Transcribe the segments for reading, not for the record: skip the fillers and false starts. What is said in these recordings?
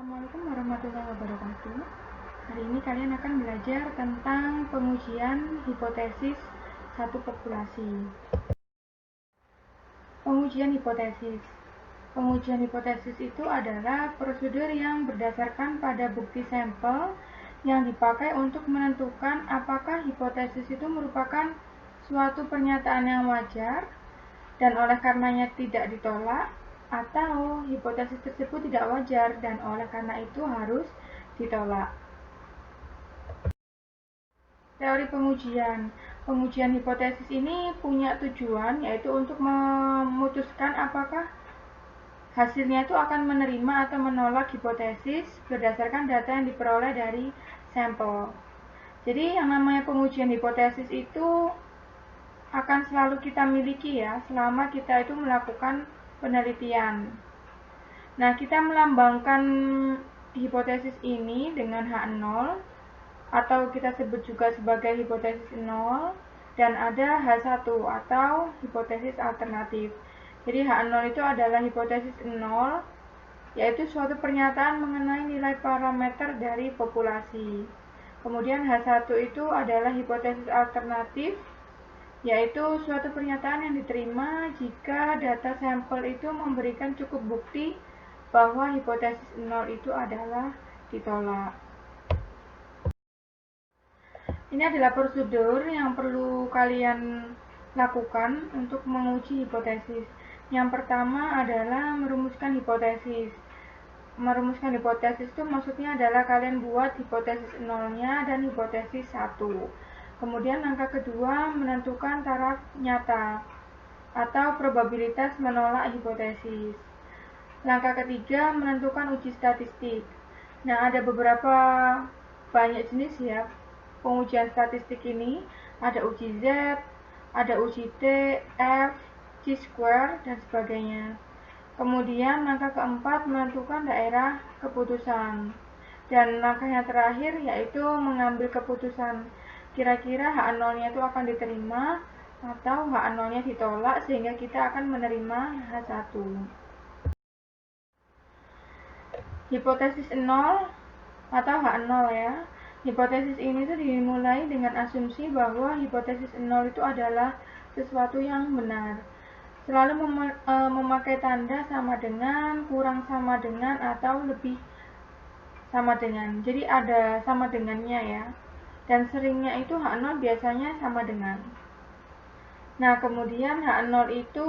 Assalamualaikum warahmatullahi wabarakatuh. Hari ini kalian akan belajar tentang pengujian hipotesis satu populasi. Pengujian hipotesis. Pengujian hipotesis itu adalah prosedur yang berdasarkan pada bukti sampel yang dipakai untuk menentukan apakah hipotesis itu merupakan suatu pernyataan yang wajar dan oleh karenanya tidak ditolak, atau hipotesis tersebut tidak wajar dan oleh karena itu harus ditolak. Teori pengujian. Pengujian hipotesis ini punya tujuan yaitu untuk memutuskan apakah hasilnya itu akan menerima atau menolak hipotesis berdasarkan data yang diperoleh dari sampel. Jadi yang namanya pengujian hipotesis itu akan selalu kita miliki ya selama kita itu melakukan penelitian. Nah, kita melambangkan hipotesis ini dengan H0 atau kita sebut juga sebagai hipotesis 0 dan ada H1 atau hipotesis alternatif. Jadi H0 itu adalah hipotesis 0 yaitu suatu pernyataan mengenai nilai parameter dari populasi. Kemudian H1 itu adalah hipotesis alternatif yaitu suatu pernyataan yang diterima jika data sampel itu memberikan cukup bukti bahwa hipotesis 0 itu adalah ditolak. Ini adalah prosedur yang perlu kalian lakukan untuk menguji hipotesis. Yang pertama adalah merumuskan hipotesis. Merumuskan hipotesis itu maksudnya adalah kalian buat hipotesis 0-nya dan hipotesis 1. Kemudian langkah kedua menentukan taraf nyata atau probabilitas menolak hipotesis. Langkah ketiga menentukan uji statistik. Nah, ada beberapa banyak jenis ya pengujian statistik ini. Ada uji Z, ada uji T, F, Chi-square, dan sebagainya. Kemudian langkah keempat menentukan daerah keputusan. Dan langkah yang terakhir yaitu mengambil keputusan kira-kira H0-nya itu akan diterima atau H0-nya ditolak sehingga kita akan menerima H1. Hipotesis 0 atau H0 ya. Hipotesis ini tuh dimulai dengan asumsi bahwa hipotesis 0 itu adalah sesuatu yang benar. Selalu memakai tanda sama dengan, kurang sama dengan, atau lebih sama dengan. Jadi ada sama dengannya ya. Dan seringnya itu H0 biasanya sama dengan. Nah, kemudian H0 itu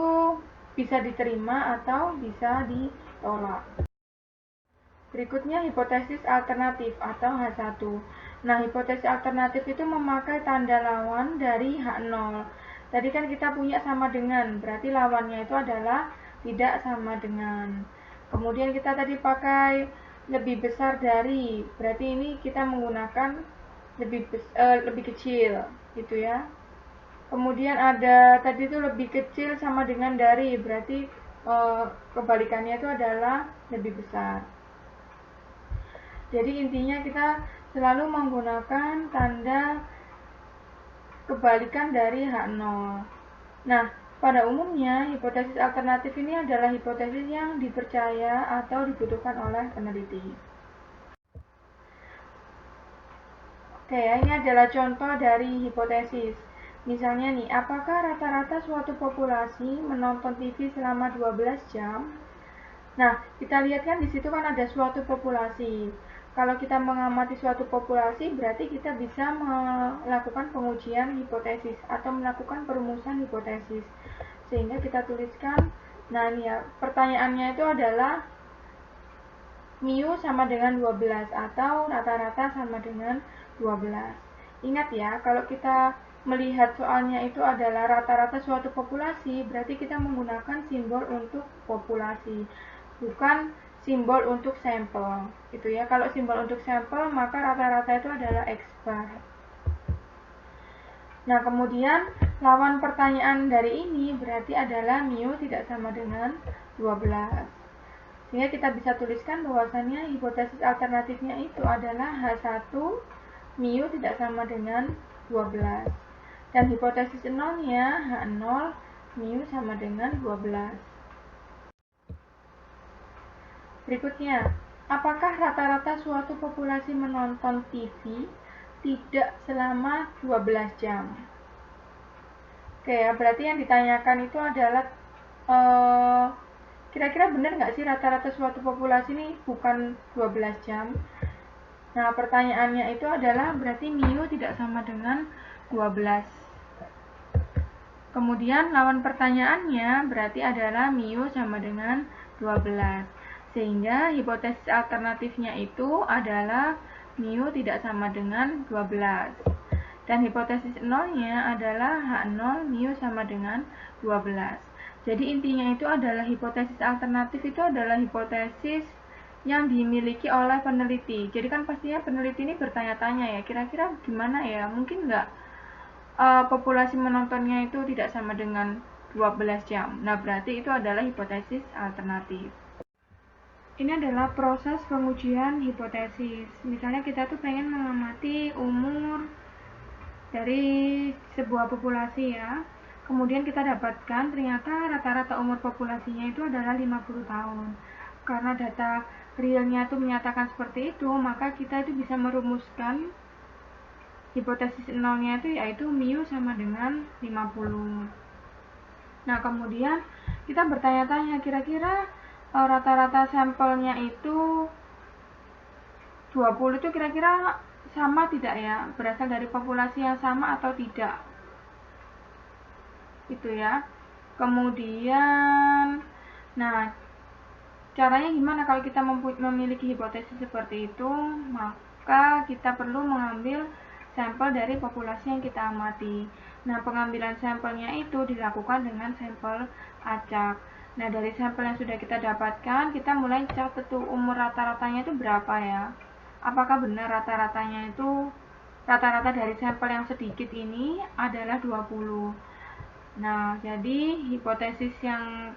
bisa diterima atau bisa ditolak. Berikutnya hipotesis alternatif atau H1. Nah, hipotesis alternatif itu memakai tanda lawan dari H0. Tadi kan kita punya sama dengan, berarti lawannya itu adalah tidak sama dengan. Kemudian kita tadi pakai lebih besar dari, berarti ini kita menggunakan lebih kecil gitu ya. Kemudian ada tadi itu lebih kecil sama dengan dari, berarti kebalikannya itu adalah lebih besar. Jadi intinya kita selalu menggunakan tanda kebalikan dari H0. Nah, pada umumnya hipotesis alternatif ini adalah hipotesis yang dipercaya atau dibutuhkan oleh peneliti. Oke ya, ini adalah contoh dari hipotesis. Misalnya nih, apakah rata-rata suatu populasi menonton TV selama 12 jam? Nah, kita lihat kan di situ kan ada suatu populasi. Kalau kita mengamati suatu populasi, berarti kita bisa melakukan pengujian hipotesis atau melakukan perumusan hipotesis. Sehingga kita tuliskan, nah ini ya, pertanyaannya itu adalah mu sama dengan 12 atau rata-rata sama dengan 12. Ingat ya, kalau kita melihat soalnya itu adalah rata-rata suatu populasi, berarti kita menggunakan simbol untuk populasi, bukan simbol untuk sampel. Itu ya, kalau simbol untuk sampel maka rata-rata itu adalah X bar. Nah, kemudian lawan pertanyaan dari ini berarti adalah mu tidak sama dengan 12. Sehingga kita bisa tuliskan bahwasannya hipotesis alternatifnya itu adalah H1 mu tidak sama dengan 12. Dan hipotesis 0-nya H0 mu sama dengan 12. Berikutnya, apakah rata-rata suatu populasi menonton TV tidak selama 12 jam? Oke ya, berarti yang ditanyakan itu adalah kira-kira benar nggak sih rata-rata suatu populasi ini bukan 12 jam? Nah, pertanyaannya itu adalah berarti mu tidak sama dengan 12. Kemudian lawan pertanyaannya berarti adalah mu sama dengan 12. Sehingga hipotesis alternatifnya itu adalah mu tidak sama dengan 12. Dan hipotesis nolnya adalah H0 mu sama dengan 12. Jadi intinya itu adalah hipotesis alternatif itu adalah hipotesis yang dimiliki oleh peneliti. Jadi kan pastinya peneliti ini bertanya-tanya ya, kira-kira gimana ya, mungkin nggak populasi menontonnya itu tidak sama dengan 12 jam. Nah, berarti itu adalah hipotesis alternatif. Ini adalah proses pengujian hipotesis. Misalnya kita tuh pengen mengamati umur dari sebuah populasi ya. Kemudian kita dapatkan ternyata rata-rata umur populasinya itu adalah 50 tahun. Karena data realnya itu menyatakan seperti itu, maka kita itu bisa merumuskan hipotesis nolnya itu yaitu mu sama dengan 50. Nah, kemudian kita bertanya-tanya kira-kira rata-rata sampelnya itu 20 itu kira-kira sama tidak ya? Berasal dari populasi yang sama atau tidak? Itu ya. Kemudian nah, caranya gimana kalau kita memiliki hipotesis seperti itu? Maka kita perlu mengambil sampel dari populasi yang kita amati. Nah, pengambilan sampelnya itu dilakukan dengan sampel acak. Nah, dari sampel yang sudah kita dapatkan, kita mulai catat tuh umur rata-ratanya itu berapa ya. Apakah benar rata-ratanya itu, rata-rata dari sampel yang sedikit ini adalah 20. Nah, jadi hipotesis yang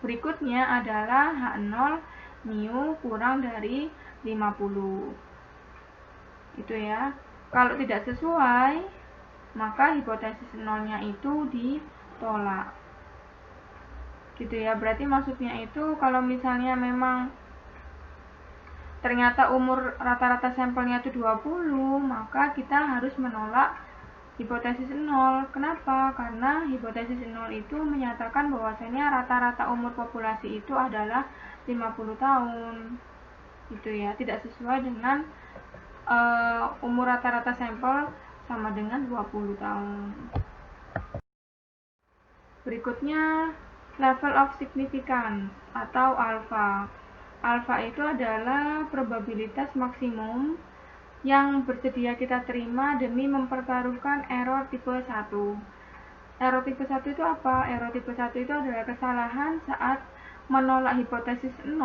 berikutnya adalah H0 mu kurang dari 50. Itu ya. Kalau tidak sesuai, maka hipotesis nolnya itu ditolak. Gitu ya. Berarti maksudnya itu kalau misalnya memang ternyata umur rata-rata sampelnya itu 20, maka kita harus menolak hipotesis nol. Kenapa? Karena hipotesis nol itu menyatakan bahwasanya rata-rata umur populasi itu adalah 50 tahun. Gitu ya. Tidak sesuai dengan umur rata-rata sampel sama dengan 20 tahun. Berikutnya level of significance atau alpha. Alpha itu adalah probabilitas maksimum yang bersedia kita terima demi mempertaruhkan error tipe 1. Error tipe 1 itu apa? Error tipe 1 itu adalah kesalahan saat menolak hipotesis 0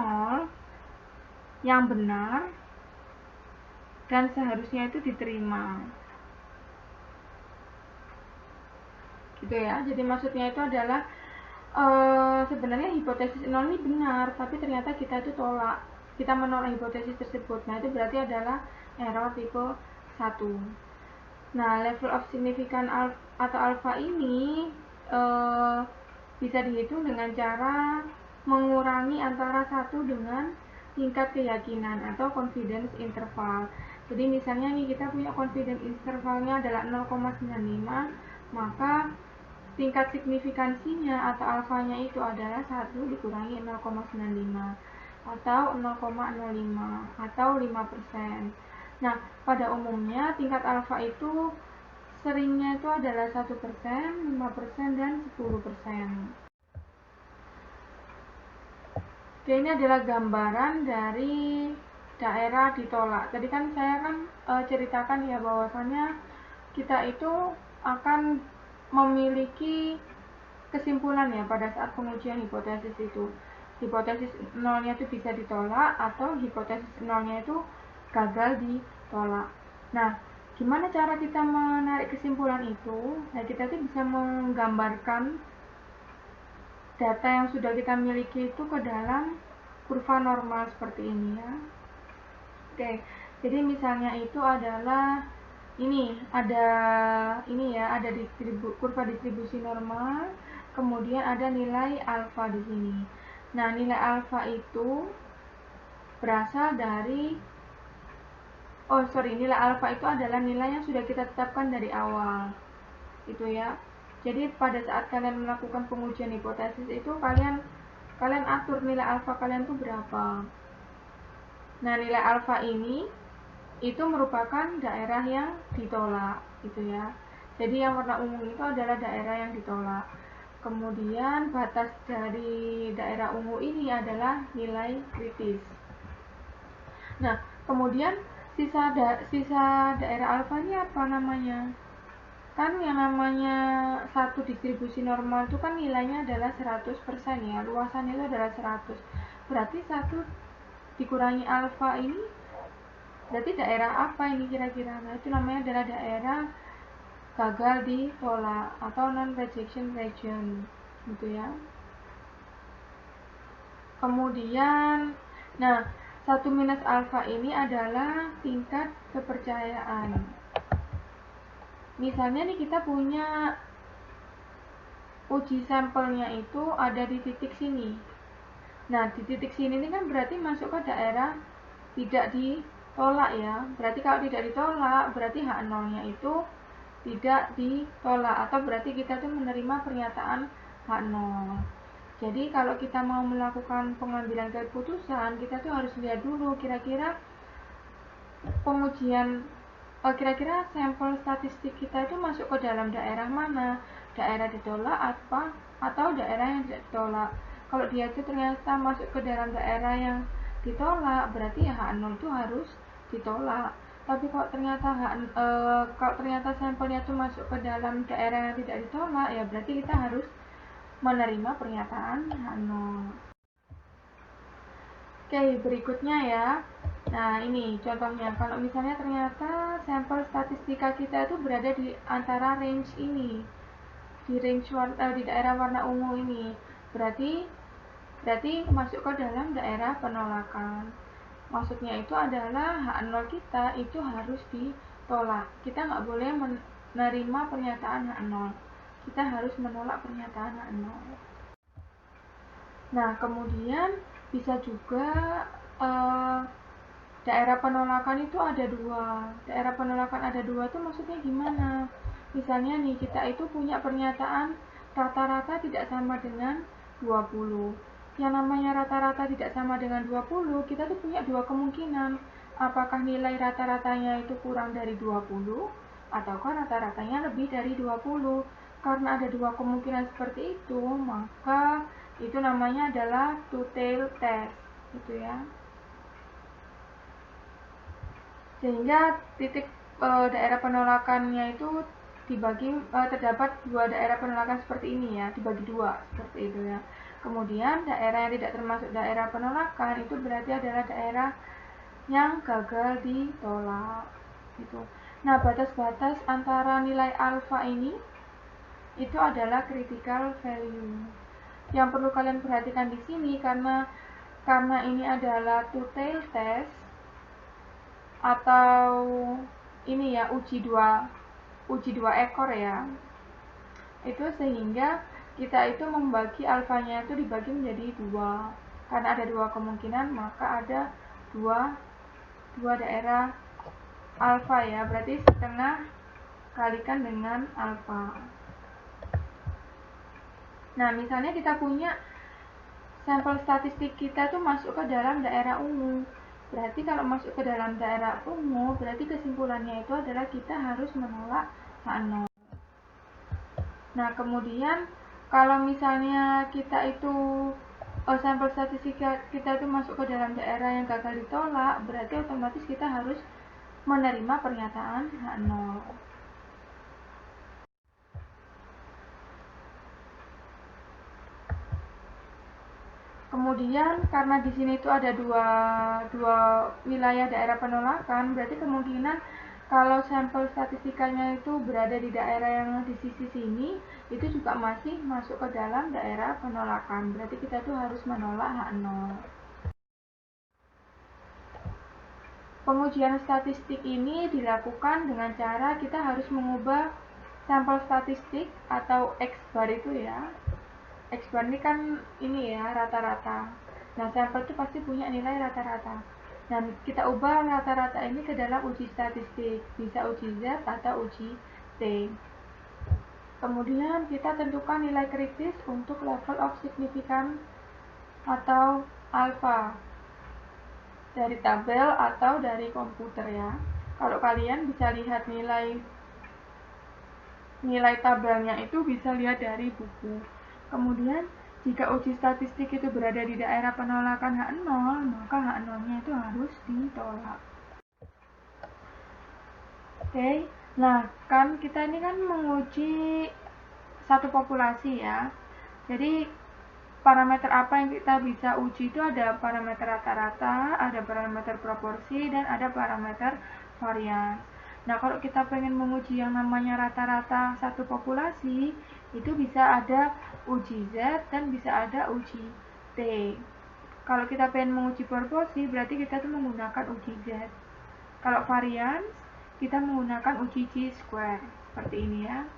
yang benar dan seharusnya itu diterima. Gitu ya. Jadi maksudnya itu adalah sebenarnya hipotesis 0 ini benar, tapi ternyata kita itu tolak. Kita menolak hipotesis tersebut. Nah, itu berarti adalah error tipe 1. Nah, level of significance atau alpha ini bisa dihitung dengan cara mengurangi antara 1 dengan tingkat keyakinan atau confidence interval. Jadi misalnya nih kita punya confidence intervalnya adalah 0,95, maka tingkat signifikansinya atau alfanya itu adalah 1 dikurangi 0,95 atau 0,05 atau 5%. Nah, pada umumnya tingkat alfa itu seringnya itu adalah 1%, 5%, dan 10%. Oke, ini adalah gambaran dari daerah ditolak. Tadi kan saya ceritakan ya bahwasannya kita itu akan memiliki kesimpulan ya pada saat pengujian hipotesis itu. Hipotesis nolnya itu bisa ditolak atau hipotesis nolnya itu gagal ditolak. Nah, gimana cara kita menarik kesimpulan itu? Nah, kita itu bisa menggambarkan data yang sudah kita miliki itu ke dalam kurva normal seperti ini ya. Oke, jadi misalnya itu adalah ini ada kurva distribusi normal, kemudian ada nilai alfa di sini. Nah, nilai alfa itu berasal dari nilai alfa itu adalah nilai yang sudah kita tetapkan dari awal. Itu ya. Jadi pada saat kalian melakukan pengujian hipotesis itu kalian atur nilai alfa kalian itu berapa. Nah, nilai alfa ini itu merupakan daerah yang ditolak, gitu ya. Jadi yang warna ungu itu adalah daerah yang ditolak. Kemudian batas dari daerah ungu ini adalah nilai kritis. Nah, kemudian sisa daerah alfa ini apa namanya? Kan yang namanya satu distribusi normal itu kan nilainya adalah 100% ya, luasannya itu adalah 100. Berarti 1 dikurangi alfa ini berarti daerah apa ini kira-kira? Nah, itu namanya adalah daerah gagal ditolak atau non-rejection region, gitu ya. Kemudian, nah, 1 minus alfa ini adalah tingkat kepercayaan. Misalnya nih kita punya uji sampelnya itu ada di titik sini. Nah, di titik sini ini kan berarti masuk ke daerah tidak ditolak ya. Berarti kalau tidak ditolak, berarti H0-nya itu tidak ditolak atau berarti kita tuh menerima pernyataan H0. Jadi kalau kita mau melakukan pengambilan keputusan, kita tuh harus lihat dulu kira-kira pengujian kira-kira sampel statistik kita itu masuk ke dalam daerah mana, daerah ditolak atau daerah yang tidak ditolak. Kalau dia itu ternyata masuk ke dalam daerah yang ditolak, berarti ya H0 itu harus ditolak. Tapi kalau ternyata sampelnya itu masuk ke dalam daerah yang tidak ditolak, ya berarti kita harus menerima pernyataan H0. Oke, berikutnya ya. Nah, ini contohnya. Kalau misalnya ternyata sampel statistika kita itu berada di antara range ini. Di daerah warna ungu ini. Berarti masuk ke dalam daerah penolakan. Maksudnya itu adalah H0 kita itu harus ditolak. Kita nggak boleh menerima pernyataan H0. Kita harus menolak pernyataan H0. Nah, kemudian bisa juga daerah penolakan itu ada 2. Daerah penolakan ada 2 itu maksudnya gimana? Misalnya nih, kita itu punya pernyataan rata-rata tidak sama dengan 20. Yang namanya rata-rata tidak sama dengan 20, kita tuh punya 2 kemungkinan. Apakah nilai rata-ratanya itu kurang dari 20 ataukah rata-ratanya lebih dari 20? Karena ada 2 kemungkinan seperti itu, maka itu namanya adalah two-tailed test, gitu ya. Sehingga titik daerah penolakannya itu dibagi terdapat 2 daerah penolakan seperti ini ya, dibagi 2 seperti itu ya. Kemudian daerah yang tidak termasuk daerah penolakan itu berarti adalah daerah yang gagal ditolak gitu. Nah, batas-batas antara nilai alfa ini itu adalah critical value. Yang perlu kalian perhatikan di sini karena ini adalah two-tailed test atau ini ya uji dua ekor ya, itu sehingga kita itu membagi alfanya itu dibagi menjadi 2 karena ada 2 kemungkinan, maka ada dua daerah alfa ya, berarti setengah kalikan dengan alfa. Nah, misalnya kita punya sampel statistik kita tuh masuk ke dalam daerah ungu. Berarti kalau masuk ke dalam daerah ungu, berarti kesimpulannya itu adalah kita harus menolak H0. Nah, kemudian kalau misalnya kita itu sampel statistik kita itu masuk ke dalam daerah yang gagal ditolak, berarti otomatis kita harus menerima pernyataan H0. Kemudian karena di sini itu ada dua wilayah daerah penolakan, berarti kemungkinan kalau sampel statistikanya itu berada di daerah yang di sisi sini, itu juga masih masuk ke dalam daerah penolakan. Berarti kita tuh harus menolak H0. Pengujian statistik ini dilakukan dengan cara kita harus mengubah sampel statistik atau X bar itu ya. X bar ini kan ini ya rata-rata. Nah, sampel itu pasti punya nilai rata-rata. Dan kita ubah rata-rata ini ke dalam uji statistik, bisa uji Z atau uji T. Kemudian kita tentukan nilai kritis untuk level of significance atau alpha dari tabel atau dari komputer ya. Kalau kalian bisa lihat nilai tabelnya itu bisa lihat dari buku. Kemudian jika uji statistik itu berada di daerah penolakan H0, maka H0-nya itu harus ditolak. Oke, nah kan kita ini kan menguji satu populasi ya. Jadi parameter apa yang kita bisa uji itu ada parameter rata-rata, ada parameter proporsi, dan ada parameter varians. Nah, kalau kita pengen menguji yang namanya rata-rata satu populasi, itu bisa ada uji Z dan bisa ada uji T. Kalau kita pengen menguji proporsi, berarti kita tuh menggunakan uji Z. Kalau varians, kita menggunakan uji chi-square, seperti ini ya.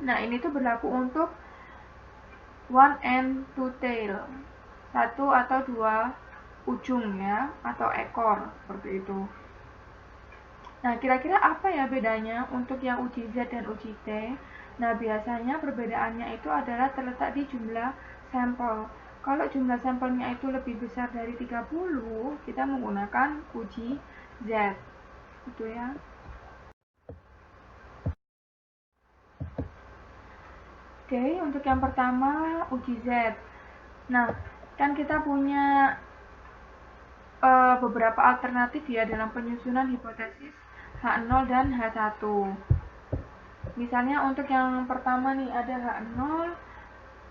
Nah, ini tuh berlaku untuk one and two tail, satu atau dua ujung ya, atau ekor, seperti itu. Nah, kira-kira apa ya bedanya untuk yang uji Z dan uji T? Nah, biasanya perbedaannya itu adalah terletak di jumlah sampel. Kalau jumlah sampelnya itu lebih besar dari 30, kita menggunakan uji Z. Itu ya. Oke, untuk yang pertama uji Z. Nah, kan kita punya beberapa alternatif ya dalam penyusunan hipotesis H0 dan H1. Misalnya untuk yang pertama nih ada H0,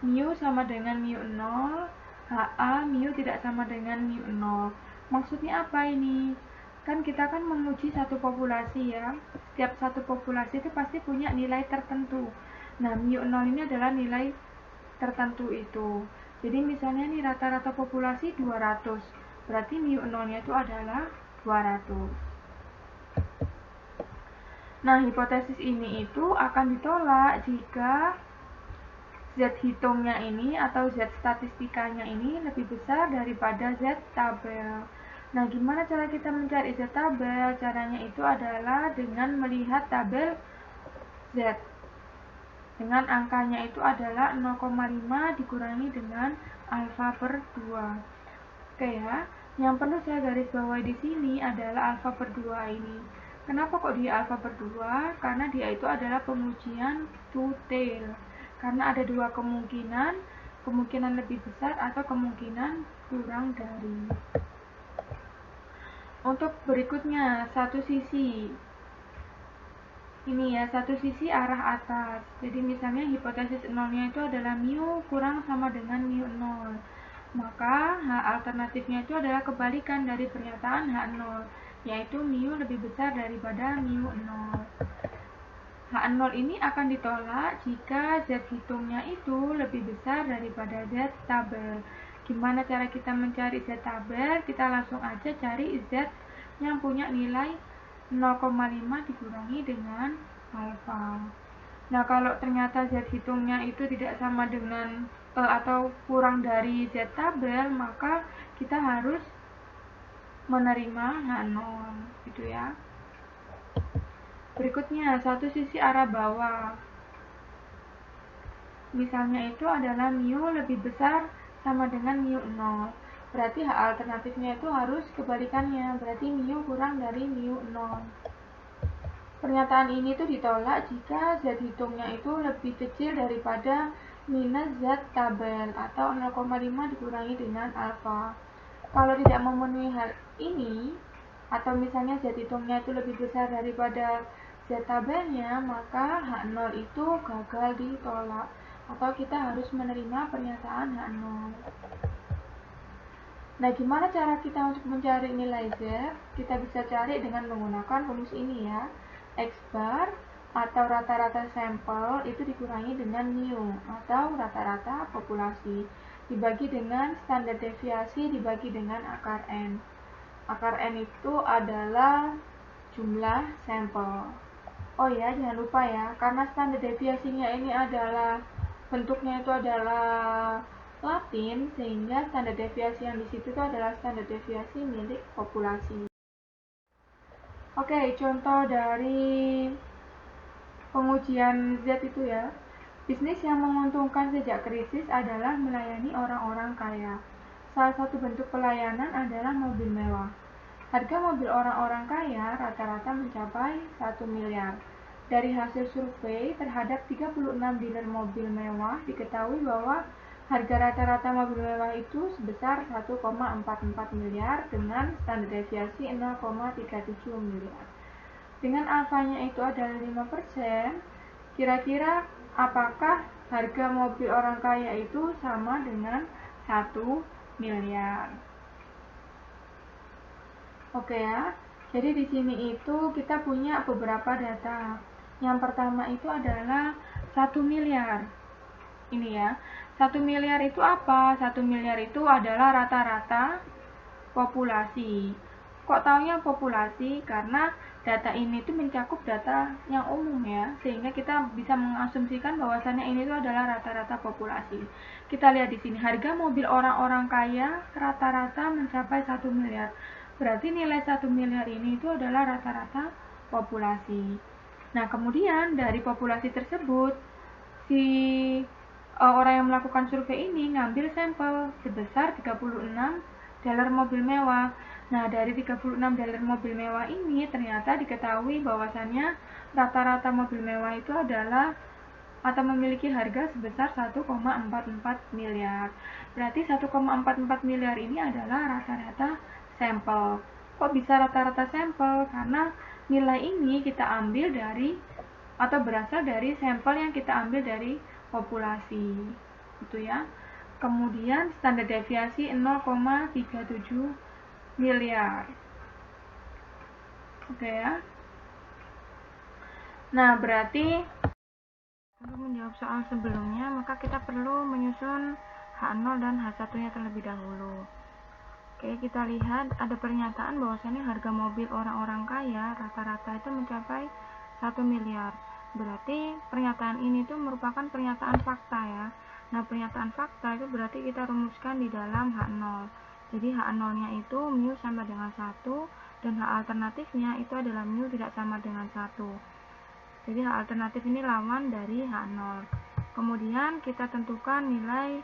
mu sama dengan mu 0, HA mu tidak sama dengan mu 0. Maksudnya apa ini? Kan kita kan menguji satu populasi ya. Setiap satu populasi itu pasti punya nilai tertentu. Nah, mu 0 ini adalah nilai tertentu itu. Jadi misalnya nih rata-rata populasi 200. Berarti mu 0-nya itu adalah 200. Nah, hipotesis ini itu akan ditolak jika Z hitungnya ini atau Z statistikanya ini lebih besar daripada Z tabel. Nah, gimana cara kita mencari Z tabel? Caranya itu adalah dengan melihat tabel Z. Dengan angkanya itu adalah 0,5 dikurangi dengan alfa per 2. Oke ya, yang perlu saya garis bawahi di sini adalah alfa per 2 ini. Kenapa kok dia alfa per 2? Karena dia itu adalah pengujian two tail. Karena ada dua kemungkinan lebih besar atau kemungkinan kurang dari. Untuk berikutnya, satu sisi. Ini ya, satu sisi arah atas. Jadi misalnya hipotesis 0-nya itu adalah mu kurang sama dengan mu 0. Maka H alternatifnya itu adalah kebalikan dari pernyataan H0, yaitu mu lebih besar daripada mu 0. H0 ini akan ditolak jika Z hitungnya itu lebih besar daripada Z tabel. Gimana cara kita mencari Z tabel? Kita langsung aja cari Z yang punya nilai 0,5 dikurangi dengan alfa. Nah, kalau ternyata Z hitungnya itu tidak sama dengan atau kurang dari Z tabel, maka kita harus menerima H0 gitu ya. Berikutnya, satu sisi arah bawah. Misalnya itu adalah mu lebih besar sama dengan mu 0. Berarti H alternatifnya itu harus kebalikannya, berarti mu kurang dari mu 0. Pernyataan ini tuh ditolak jika Z hitungnya itu lebih kecil daripada minus Z tabel atau 0,5 dikurangi dengan alfa. Kalau tidak memenuhi hal ini, atau misalnya Z hitungnya itu lebih besar daripada Z tabelnya, maka H0 itu gagal ditolak, atau kita harus menerima pernyataan H0. Nah, gimana cara kita untuk mencari nilai Z? Kita bisa cari dengan menggunakan rumus ini ya. X bar atau rata-rata sampel itu dikurangi dengan mu atau rata-rata populasi dibagi dengan standar deviasi dibagi dengan akar N. Akar N itu adalah jumlah sampel. Oh ya, jangan lupa ya, karena standar deviasinya ini adalah bentuknya itu adalah Latin, sehingga standar deviasi yang di situ itu adalah standar deviasi milik populasi. Oke, contoh dari pengujian Z itu ya. Bisnis yang menguntungkan sejak krisis adalah melayani orang-orang kaya. Salah satu bentuk pelayanan adalah mobil mewah. Harga mobil orang-orang kaya rata-rata mencapai 1 miliar. Dari hasil survei terhadap 36 dealer mobil mewah, diketahui bahwa harga rata-rata mobil mewah itu sebesar 1,44 miliar dengan standar deviasi 0,37 miliar. Dengan alfanya itu adalah 5%, kira-kira apakah harga mobil orang kaya itu sama dengan 1 miliar? Oke ya. Jadi di sini itu kita punya beberapa data. Yang pertama itu adalah 1 miliar. Ini ya. 1 miliar itu apa? 1 miliar itu adalah rata-rata populasi. Kok taunya populasi? Karena data ini tuh mencakup data yang umum ya, sehingga kita bisa mengasumsikan bahwasannya ini tuh adalah rata-rata populasi. Kita lihat di sini, harga mobil orang-orang kaya rata-rata mencapai 1 miliar. Berarti nilai 1 miliar ini itu adalah rata-rata populasi. Nah, kemudian dari populasi tersebut, si orang yang melakukan survei ini ngambil sampel sebesar 36 dealer mobil mewah. Nah, dari 36 dealer mobil mewah ini ternyata diketahui bahwasannya rata-rata mobil mewah itu adalah atau memiliki harga sebesar 1,44 miliar. Berarti 1,44 miliar ini adalah rata-rata sampel. Kok bisa rata-rata sampel? Karena nilai ini kita ambil dari atau berasal dari sampel yang kita ambil dari populasi. Gitu ya. Kemudian standar deviasi 0,37 miliar. Oke ya. Nah, berarti untuk menjawab soal sebelumnya, maka kita perlu menyusun H0 dan H1-nya terlebih dahulu. Oke, kita lihat ada pernyataan bahwasannya harga mobil orang-orang kaya rata-rata itu mencapai 1 miliar. Berarti pernyataan ini tuh merupakan pernyataan fakta ya. Nah, pernyataan fakta itu berarti kita rumuskan di dalam H0. Jadi H0-nya itu mu sama dengan 1 dan H alternatifnya itu adalah mu tidak sama dengan 1. Jadi H alternatif ini lawan dari H0. Kemudian kita tentukan nilai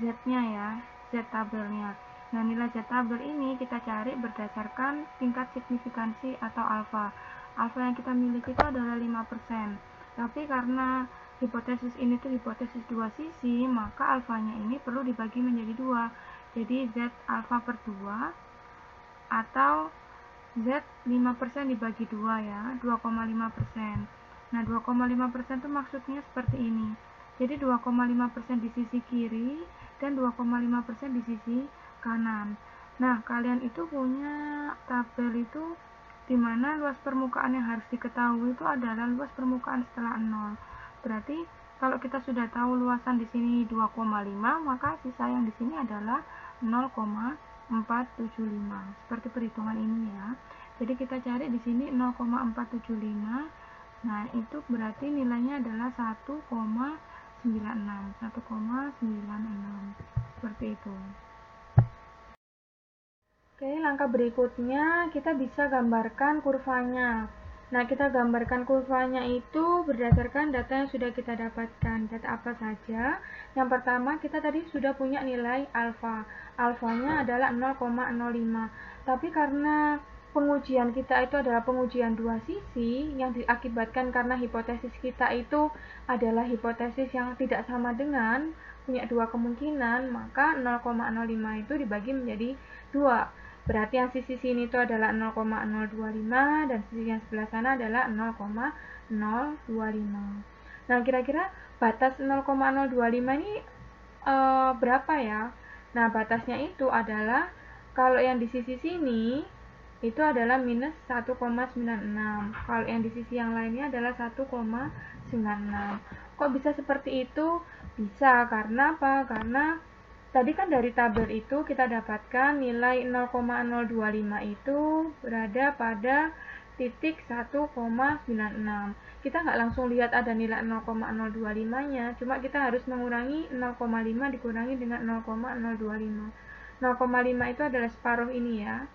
Z-nya ya, Z tabelnya. Nah, nilai Z tabel ini kita cari berdasarkan tingkat signifikansi atau alfa. Alfa yang kita miliki itu adalah 5%. Tapi karena hipotesis ini tuh hipotesis dua sisi, maka alfanya ini perlu dibagi menjadi 2. Jadi Z alfa per 2 atau Z 5% dibagi 2 ya, 2,5%. Nah, 2,5% itu maksudnya seperti ini. Jadi 2,5% di sisi kiri dan 2,5% di sisi kanan. Nah, kalian itu punya tabel itu di mana luas permukaan yang harus diketahui itu adalah luas permukaan setelah 0. Berarti kalau kita sudah tahu luasan di sini 2,5, maka sisa yang di sini adalah 0,475. Seperti perhitungan ini ya. Jadi kita cari di sini 0,475. Nah, itu berarti nilainya adalah 1,96. Seperti itu. Oke, langkah berikutnya kita bisa gambarkan kurvanya. Nah, kita gambarkan kurvanya itu berdasarkan data yang sudah kita dapatkan. Data apa saja? Yang pertama, kita tadi sudah punya nilai alfa. Alfanya adalah 0,05. Tapi karena pengujian kita itu adalah pengujian dua sisi yang diakibatkan karena hipotesis kita itu adalah hipotesis yang tidak sama dengan punya dua kemungkinan, maka 0,05 itu dibagi menjadi 2. Berarti yang sisi sini itu adalah 0,025 dan sisi yang sebelah sana adalah 0,025. Nah, kira-kira batas 0,025 ini berapa ya? Nah, batasnya itu adalah kalau yang di sisi sini itu adalah minus 1,96. Kalau yang di sisi yang lainnya adalah 1,96. Kok bisa seperti itu? Bisa karena apa? Karena tadi kan dari tabel itu kita dapatkan nilai 0,025 itu berada pada 0,196. Kita nggak langsung lihat ada nilai 0,025-nya, cuma kita harus mengurangi 0,5 dikurangi dengan 0,025. 0,5 itu adalah separuh ini ya.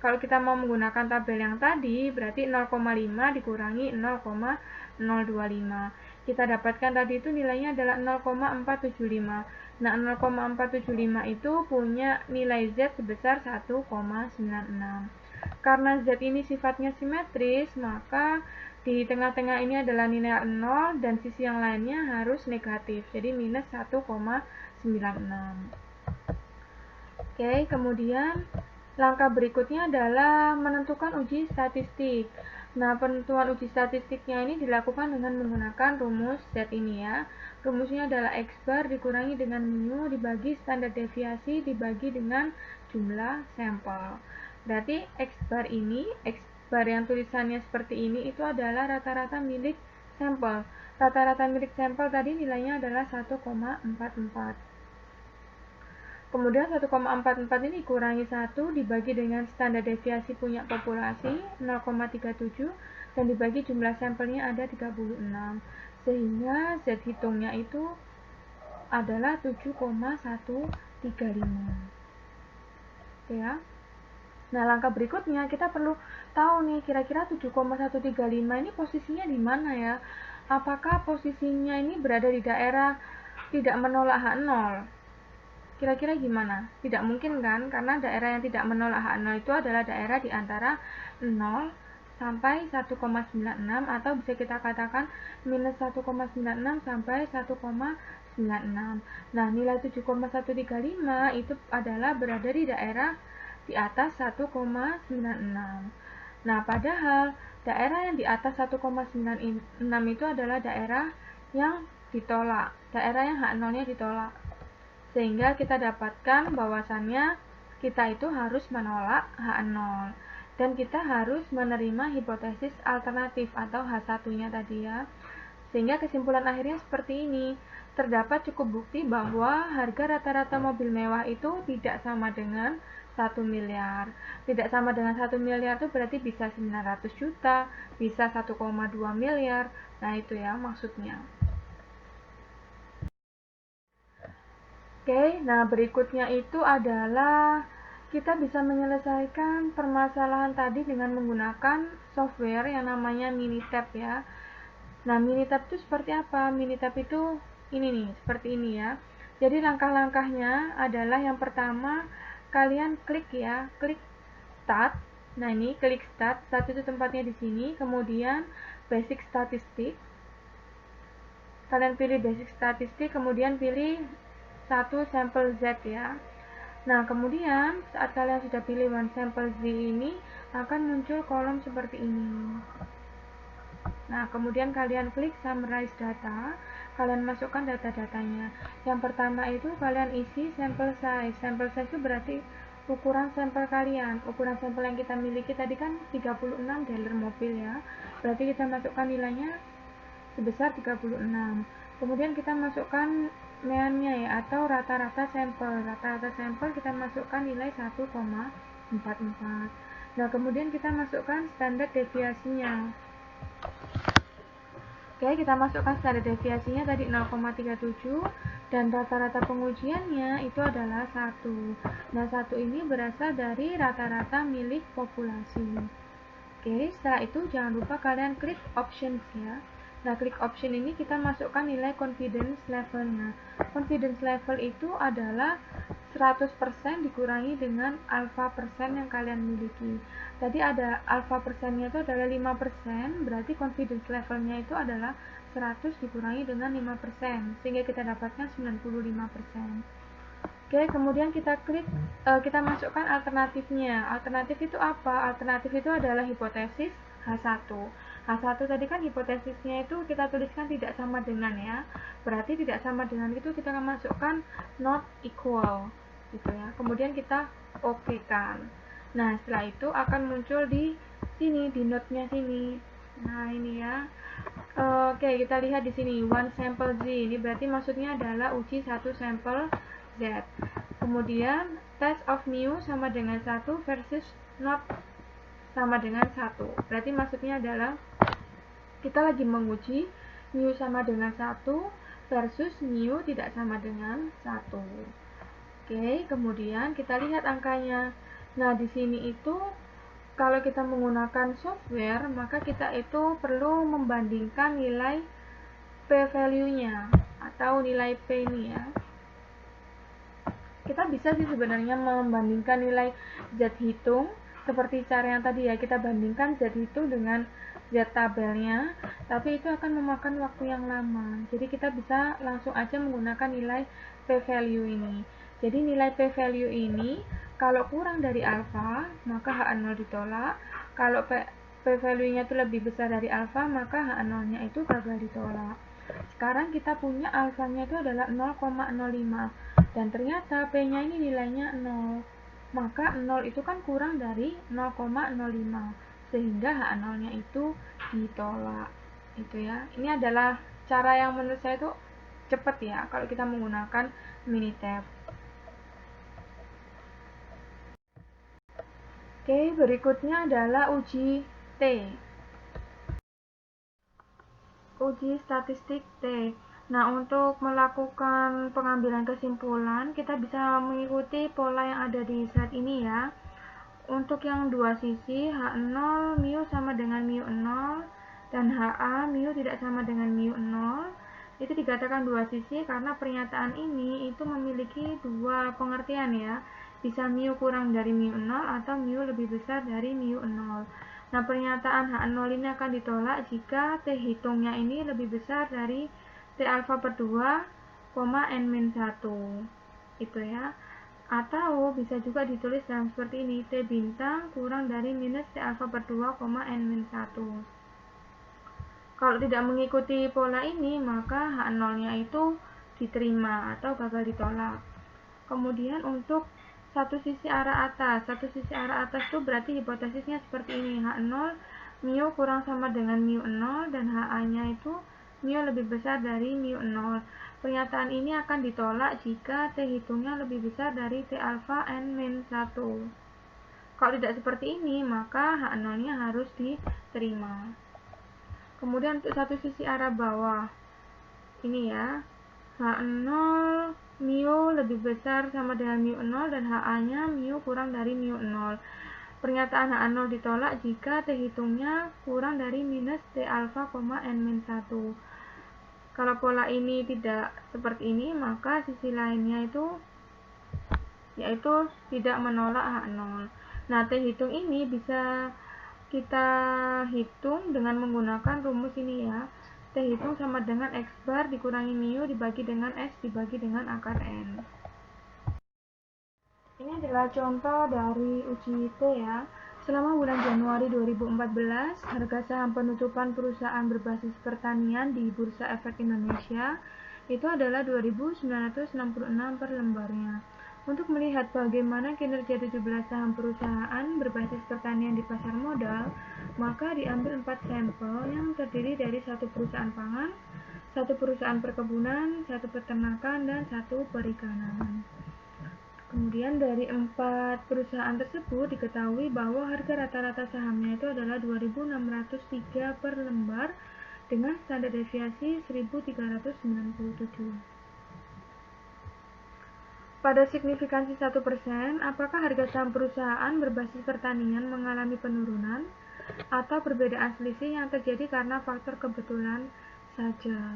Kalau kita mau menggunakan tabel yang tadi, berarti 0,5 dikurangi 0,025. Kita dapatkan tadi itu nilainya adalah 0,475. Nah, 0,475 itu punya nilai Z sebesar 1,96. Karena Z ini sifatnya simetris, maka di tengah-tengah ini adalah nilai 0 dan sisi yang lainnya harus negatif. Jadi minus 1,96. Oke, kemudian langkah berikutnya adalah menentukan uji statistik. Nah, penentuan uji statistiknya ini dilakukan dengan menggunakan rumus Z ini ya. Rumusnya adalah X bar dikurangi dengan mu dibagi standar deviasi dibagi dengan jumlah sampel. Berarti X bar yang tulisannya seperti ini itu adalah rata-rata milik sampel. Rata-rata milik sampel tadi nilainya adalah 1,44. Kemudian 1,44 ini dikurangi 1 dibagi dengan standar deviasi punya populasi 0,37 dan dibagi jumlah sampelnya ada 36. Sehingga Z hitungnya itu adalah 7,135. Oke ya. Nah, langkah berikutnya kita perlu tahu nih kira-kira 7,135 ini posisinya di mana ya? Apakah posisinya ini berada di daerah tidak menolak H0? Kira-kira gimana? Tidak mungkin kan? Karena daerah yang tidak menolak H0 itu adalah daerah di antara 0 sampai 1,96 atau bisa kita katakan minus 1,96 sampai 1,96. Nah, nilai 7,135 itu adalah berada di daerah di atas 1,96. Nah, padahal daerah yang di atas 1,96 itu adalah daerah yang ditolak, daerah yang H0-nya ditolak. Sehingga kita dapatkan bahwasannya kita itu harus menolak H0 dan kita harus menerima hipotesis alternatif atau H1-nya tadi ya. Sehingga kesimpulan akhirnya seperti ini. Terdapat cukup bukti bahwa harga rata-rata mobil mewah itu tidak sama dengan 1 miliar. Tidak sama dengan 1 miliar itu berarti bisa 900 juta, bisa 1,2 miliar. Nah, itu ya maksudnya. Oke, nah berikutnya itu adalah kita bisa menyelesaikan permasalahan tadi dengan menggunakan software yang namanya Minitab ya. Nah, Minitab itu seperti apa? Minitab itu ini nih, seperti ini ya. Jadi langkah-langkahnya adalah yang pertama kalian klik ya, klik start. Nah, ini klik start. Start itu tempatnya di sini. Kemudian basic statistik. Kalian pilih basic statistik, kemudian pilih satu sampel Z ya. Nah, kemudian saat kalian sudah pilih one sample Z ini akan muncul kolom seperti ini. Nah, kemudian kalian klik summarize data, kalian masukkan data-datanya. Yang pertama itu kalian isi sample size. Sample size itu berarti ukuran sampel kalian. Ukuran sampel yang kita miliki tadi kan 36 dealer mobil ya. Berarti kita masukkan nilainya sebesar 36. Kemudian kita masukkan meannya ya, atau rata-rata sampel. Rata-rata sampel kita masukkan nilai 1,44. Nah, kemudian kita masukkan standar deviasinya. Oke, kita masukkan standar deviasinya tadi 0,37 dan rata-rata pengujiannya itu adalah 1. Nah, 1 ini berasal dari rata-rata milik populasi. Oke, setelah itu jangan lupa kalian klik options ya. Nah, klik option ini kita masukkan nilai confidence levelnya. Confidence level itu adalah 100% dikurangi dengan alpha persen yang kalian miliki. Tadi ada alpha persennya itu adalah 5%, berarti confidence levelnya itu adalah 100 dikurangi dengan 5%, sehingga kita dapatkan 95%. Oke, kemudian kita klik, kita masukkan alternatifnya. Alternatif itu apa? Alternatif itu adalah hipotesis H1. H1 tadi kan hipotesisnya itu kita tuliskan tidak sama dengan ya. Berarti tidak sama dengan itu kita akan masukkan not equal gitu ya. Kemudian kita oke-kan. Nah, setelah itu akan muncul di sini, di note-nya sini. Nah, ini ya. Oke, kita lihat di sini one sample Z. Ini berarti maksudnya adalah uji satu sampel Z. Kemudian test of mu sama dengan 1 versus not sama dengan 1. Berarti maksudnya adalah kita lagi menguji mu sama dengan 1 versus mu tidak sama dengan 1. Oke, kemudian kita lihat angkanya. Nah, di sini itu kalau kita menggunakan software, maka kita itu perlu membandingkan nilai p-value-nya atau nilai p ini ya. Kita bisa sih sebenarnya membandingkan nilai z hitung seperti cara yang tadi ya, kita bandingkan z hitung dengan z tabelnya, tapi itu akan memakan waktu yang lama. Jadi kita bisa langsung aja menggunakan nilai p-value ini. Jadi nilai p-value ini kalau kurang dari alfa, maka H0 ditolak. Kalau p-value-nya itu lebih besar dari alfa, maka H0-nya itu gagal ditolak. Sekarang kita punya alfanya itu adalah 0,05 dan ternyata p-nya ini nilainya 0. Maka 0 itu kan kurang dari 0,05 sehingga H0-nya itu ditolak. Itu ya. Ini adalah cara yang menurut saya itu cepat ya kalau kita menggunakan Minitab. Oke, berikutnya adalah uji T. Uji statistik T. Nah, untuk melakukan pengambilan kesimpulan, kita bisa mengikuti pola yang ada di slide ini ya. Untuk yang dua sisi, H0 mu sama dengan mu 0 dan HA mu tidak sama dengan mu 0. Itu dikatakan dua sisi karena pernyataan ini itu memiliki dua pengertian ya. Bisa mu kurang dari mu 0 atau mu lebih besar dari mu 0. Nah, pernyataan H0 ini akan ditolak jika T hitungnya ini lebih besar dari T alfa per 2, n-1. Itu ya. Atau bisa juga ditulis dalam seperti ini, T bintang kurang dari minus T alfa per 2, n-1. Kalau tidak mengikuti pola ini, maka H0-nya itu diterima atau gagal ditolak. Kemudian untuk satu sisi arah atas itu berarti hipotesisnya seperti ini, H0 mu kurang sama dengan mu 0 dan HA-nya itu mu lebih besar dari mu 0. Pernyataan ini akan ditolak jika T hitungnya lebih besar dari T alfa n-1. Kalau tidak seperti ini, maka H0-nya harus diterima. Kemudian untuk satu sisi arah bawah, ini ya, H0 mu lebih besar sama dengan mu 0 dan HA-nya mu kurang dari mu 0. Pernyataan H0 ditolak jika T hitungnya kurang dari minus T alfa, n-1. Kalau pola ini tidak seperti ini, maka sisi lainnya itu yaitu tidak menolak H0. Nah, T hitung ini bisa kita hitung dengan menggunakan rumus ini ya. T hitung sama dengan X bar dikurangi mu dibagi dengan S dibagi dengan akar N. Ini adalah contoh dari uji T ya. Selama bulan Januari 2014, harga saham penutupan perusahaan berbasis pertanian di Bursa Efek Indonesia itu adalah 2.966 per lembarnya. Untuk melihat bagaimana kinerja 17 saham perusahaan berbasis pertanian di pasar modal, maka diambil 4 sampel yang terdiri dari satu perusahaan pangan, satu perusahaan perkebunan, satu peternakan, dan satu perikanan. Kemudian dari 4 perusahaan tersebut diketahui bahwa harga rata-rata sahamnya itu adalah 2.603 per lembar dengan standar deviasi 1.397. Pada signifikansi 1%, apakah harga saham perusahaan berbasis pertanian mengalami penurunan atau perbedaan selisih yang terjadi karena faktor kebetulan saja?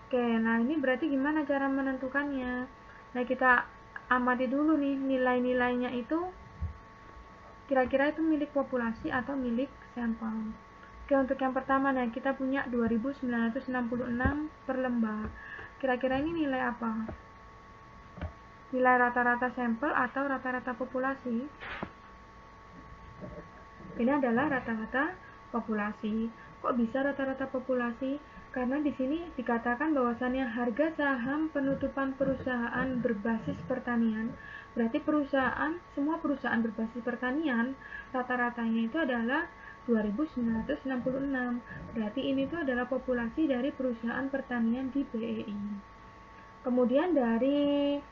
Oke, nah ini berarti gimana cara menentukannya? Nah, kita amati dulu nih nilai-nilainya itu kira-kira itu milik populasi atau milik sampel. Oke, untuk yang pertama nih kita punya 2.966 per lembar. Kira-kira ini nilai apa? Nilai rata-rata sampel atau rata-rata populasi? Ini adalah rata-rata populasi. Kok bisa rata-rata populasi? Karena di sini dikatakan bahwasannya harga saham penutupan perusahaan berbasis pertanian, berarti semua perusahaan berbasis pertanian rata-ratanya itu adalah 2.966. Berarti ini tuh adalah populasi dari perusahaan pertanian di BEI. Kemudian dari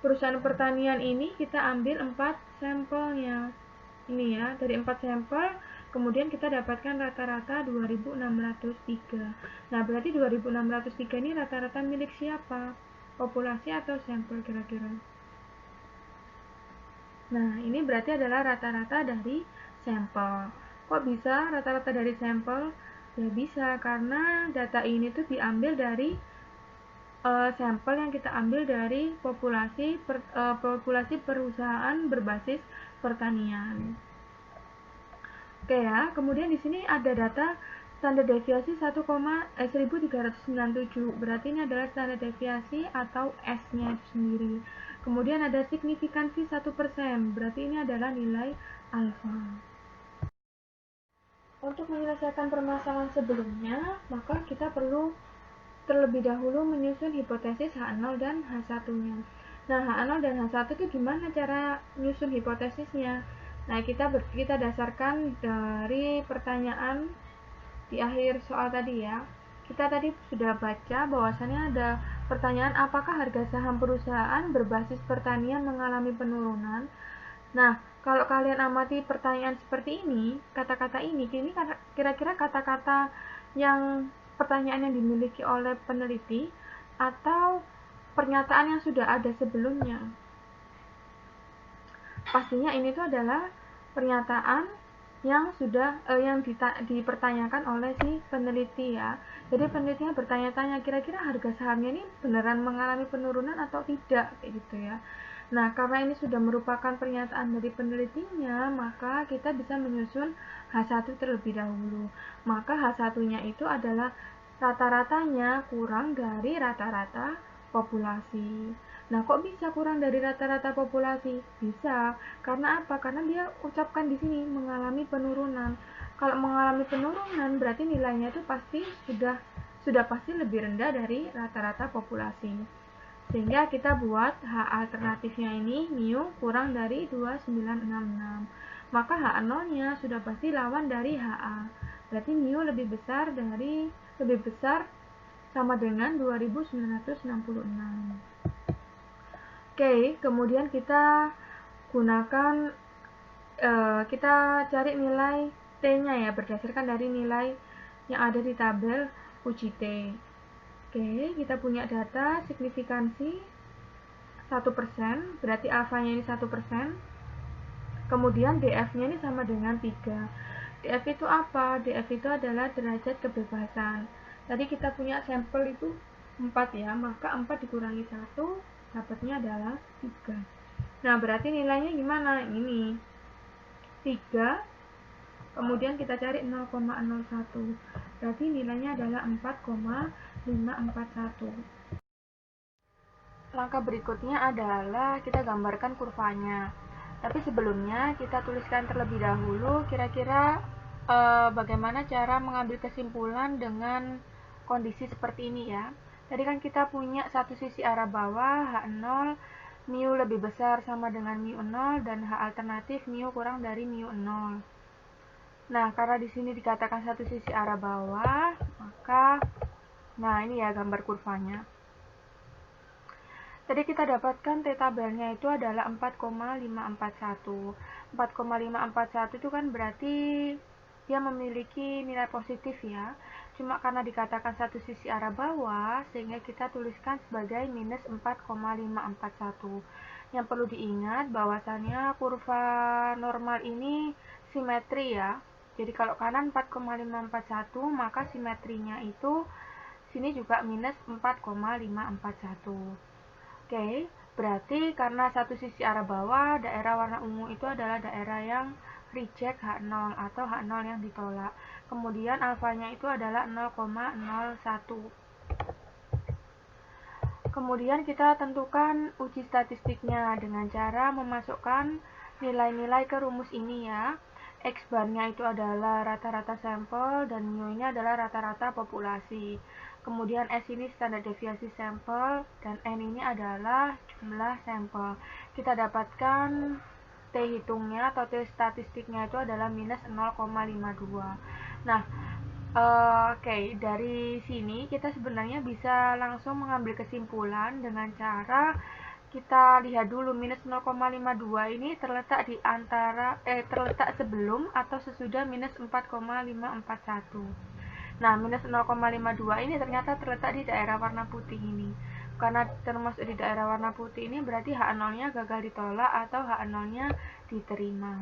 perusahaan pertanian ini kita ambil 4 sampelnya. ini ya, dari 4 sampel, kemudian kita dapatkan rata-rata 2603. Nah, berarti 2603 ini rata-rata milik siapa? Populasi atau sampel kira-kira? Nah, ini berarti adalah rata-rata dari sampel. Kok bisa rata-rata dari sampel? Ya bisa, karena data ini tuh diambil dari sampel yang kita ambil dari populasi perusahaan berbasis pertanian. Oke ya, kemudian di sini ada data standar deviasi 1397. Berarti ini adalah standar deviasi atau S-nya itu sendiri. Kemudian ada signifikansi 1%. Berarti ini adalah nilai alfa. Untuk menyelesaikan permasalahan sebelumnya, maka kita perlu terlebih dahulu menyusun hipotesis H0 dan H1-nya. Nah, H0 dan H1 itu gimana cara nyusun hipotesisnya? Nah, kita dasarkan dari pertanyaan di akhir soal tadi ya. Kita tadi sudah baca bahwasannya ada pertanyaan apakah harga saham perusahaan berbasis pertanian mengalami penurunan. Nah, kalau kalian amati pertanyaan seperti ini, kata-kata ini kira-kira kata-kata yang pertanyaan yang dimiliki oleh peneliti atau pernyataan yang sudah ada sebelumnya. Pastinya ini tuh adalah pernyataan yang sudah dipertanyakan oleh si peneliti ya. Jadi penelitinya bertanya-tanya kira-kira harga sahamnya ini beneran mengalami penurunan atau tidak kayak gitu ya. Nah, karena ini sudah merupakan pernyataan dari penelitinya, maka kita bisa menyusun H1 terlebih dahulu. Maka H1-nya itu adalah rata-ratanya kurang dari rata-rata populasi. Nah, kok bisa kurang dari rata-rata populasi? Bisa, karena apa? Karena dia ucapkan di sini mengalami penurunan. Kalau mengalami penurunan, berarti nilainya itu pasti sudah pasti lebih rendah dari rata-rata populasi. Sehingga kita buat H alternatifnya ini mu kurang dari 2966. Maka H0-nya sudah pasti lawan dari HA. Berarti mu lebih besar sama dengan 2966. Oke, kemudian kita gunakan kita cari nilai T-nya ya berdasarkan dari nilai yang ada di tabel uji T. Oke, kita punya data signifikansi 1%, berarti alfanya ini 1%. Kemudian DF-nya ini sama dengan 3. DF itu apa? DF itu adalah derajat kebebasan. Tadi kita punya sampel itu 4 ya, maka 4 dikurangi 1, dapatnya adalah 3. Nah, berarti nilainya gimana? Ini 3, kemudian kita cari 0,01. Berarti nilainya adalah 4,541. Langkah berikutnya adalah kita gambarkan kurvanya. Tapi sebelumnya kita tuliskan terlebih dahulu kira-kira bagaimana cara mengambil kesimpulan dengan kondisi seperti ini ya. Tadi kan kita punya satu sisi arah bawah H0 mu lebih besar sama dengan mu 0 dan H alternatif mu kurang dari mu 0. Nah, karena di sini dikatakan satu sisi arah bawah, maka nah ini ya gambar kurvanya. Tadi kita dapatkan T tabelnya itu adalah 4,541. 4,541 itu kan berarti dia memiliki nilai positif ya. Cuma karena dikatakan satu sisi arah bawah, sehingga kita tuliskan sebagai minus 4,541. Yang perlu diingat bahwasannya kurva normal ini simetri ya. Jadi kalau kanan 4,541, maka simetrinya itu sini juga minus 4,541. Oke, berarti karena satu sisi arah bawah, daerah warna ungu itu adalah daerah yang reject H0 atau H0 yang ditolak. Kemudian alfanya itu adalah 0,01. Kemudian kita tentukan uji statistiknya dengan cara memasukkan nilai-nilai ke rumus ini ya. X bar-nya itu adalah rata-rata sampel dan mu ini adalah rata-rata populasi. Kemudian S ini standar deviasi sampel dan N ini adalah jumlah sampel. Kita dapatkan T hitungnya atau T statistiknya itu adalah minus 0,52. Nah, Oke, dari sini kita sebenarnya bisa langsung mengambil kesimpulan dengan cara kita lihat dulu minus 0,52 ini terletak di antara terletak sebelum atau sesudah minus 4,541. Nah, minus 0,52 ini ternyata terletak di daerah warna putih ini. Karena termasuk di daerah warna putih ini berarti H0-nya gagal ditolak atau H0-nya diterima.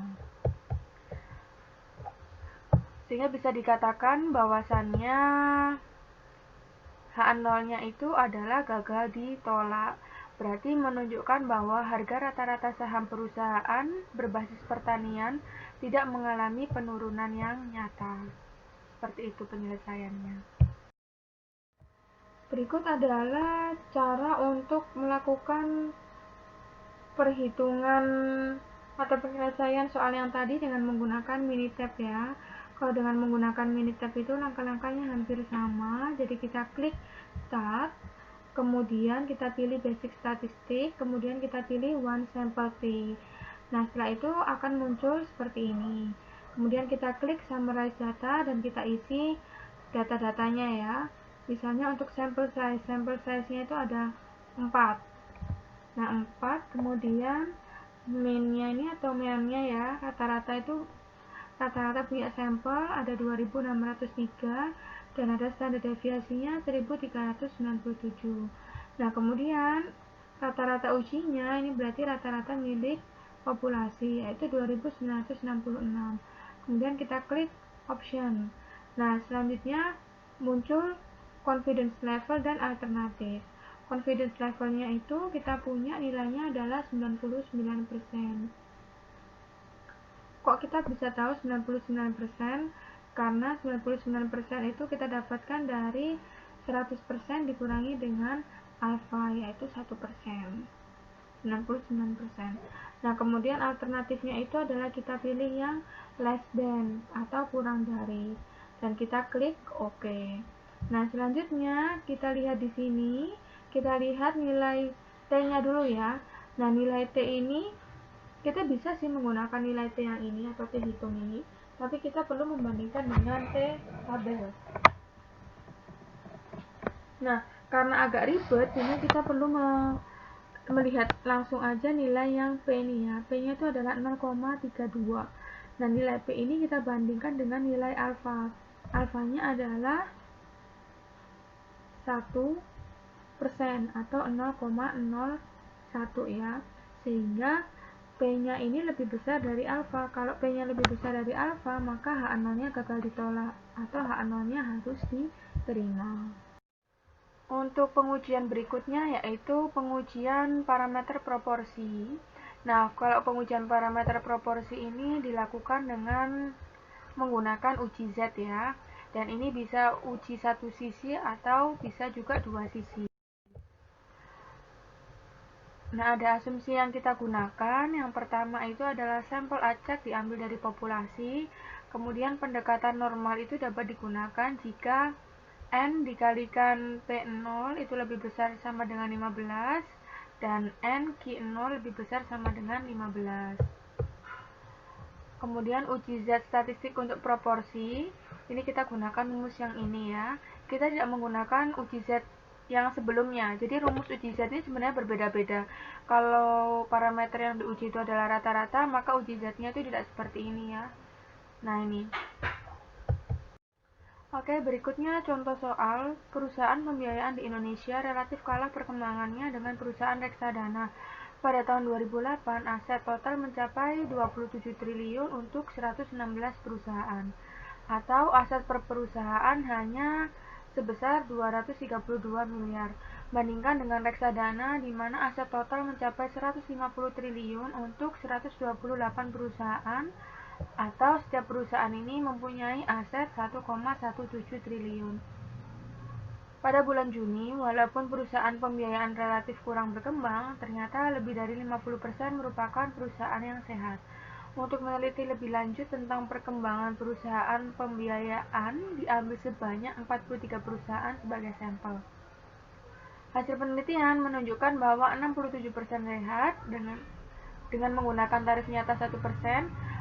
Sehingga bisa dikatakan bahwasannya H0-nya itu adalah gagal ditolak. Berarti menunjukkan bahwa harga rata-rata saham perusahaan berbasis pertanian tidak mengalami penurunan yang nyata. Seperti itu penyelesaiannya. Berikut adalah cara untuk melakukan perhitungan atau penyelesaian soal yang tadi dengan menggunakan Minitab ya. Kalau dengan menggunakan Minitab itu langkah-langkahnya hampir sama. Jadi kita klik Start, kemudian kita pilih Basic Statistik, kemudian kita pilih One Sample Tree. Nah, setelah itu akan muncul seperti ini. Kemudian kita klik Summarize Data dan kita isi data-datanya ya. Misalnya untuk sample size-nya itu ada 4. Nah, 4, kemudian mean-nya ini atau mean-nya ya, rata-rata punya sampel ada 2603 dan ada standar deviasinya 1397. Nah, kemudian rata-rata ujinya ini berarti rata-rata milik populasi yaitu 2966. Kemudian kita klik option. Nah, selanjutnya muncul confidence level dan alternatif. Confidence levelnya itu kita punya nilainya adalah 99%. Kok kita bisa tahu 99%? Karena 99% itu kita dapatkan dari 100% dikurangi dengan alfa yaitu 1%. 99%. Nah, kemudian alternatifnya itu adalah kita pilih yang less than atau kurang dari dan kita klik OK. Nah, selanjutnya kita lihat di sini, kita lihat nilai T-nya dulu ya. Nah, nilai T ini kita bisa sih menggunakan nilai T yang ini atau T hitung ini, tapi kita perlu membandingkan dengan T tabel. Nah, karena agak ribet, ini kita perlu melihat langsung aja nilai yang P ini ya. P-nya itu adalah 0,32. Nah, nilai P ini kita bandingkan dengan nilai alfa. Alfanya adalah 1% atau 0,01 ya. Sehingga P-nya ini lebih besar dari alfa. Kalau P-nya lebih besar dari alfa, maka H0-nya gagal ditolak atau H0-nya harus diterima. Untuk pengujian berikutnya yaitu pengujian parameter proporsi. Nah, kalau pengujian parameter proporsi ini dilakukan dengan menggunakan uji Z ya. Dan ini bisa uji satu sisi atau bisa juga dua sisi. Nah, ada asumsi yang kita gunakan. Yang pertama itu adalah sampel acak diambil dari populasi. Kemudian pendekatan normal itu dapat digunakan jika N dikalikan P0 itu lebih besar sama dengan 15 dan N Q0 lebih besar sama dengan 15. Kemudian uji Z statistik untuk proporsi, ini kita gunakan rumus yang ini ya. Kita tidak menggunakan uji Z yang sebelumnya. Jadi rumus uji Z ini sebenarnya berbeda-beda. Kalau parameter yang diuji itu adalah rata-rata, maka uji Z-nya itu tidak seperti ini ya. Nah, ini. Oke, berikutnya contoh soal perusahaan pembiayaan di Indonesia relatif kalah perkembangannya dengan perusahaan reksadana. Pada tahun 2008, aset total mencapai 27 triliun untuk 116 perusahaan, atau aset per perusahaan hanya sebesar 232 miliar. Bandingkan dengan reksadana di mana aset total mencapai 150 triliun untuk 128 perusahaan, atau setiap perusahaan ini mempunyai aset 1,17 triliun. Pada bulan Juni, walaupun perusahaan pembiayaan relatif kurang berkembang, ternyata lebih dari 50% merupakan perusahaan yang sehat. Untuk meneliti lebih lanjut tentang perkembangan perusahaan pembiayaan, diambil sebanyak 43 perusahaan sebagai sampel. Hasil penelitian menunjukkan bahwa 67% sehat dengan menggunakan tarif nyata 1%.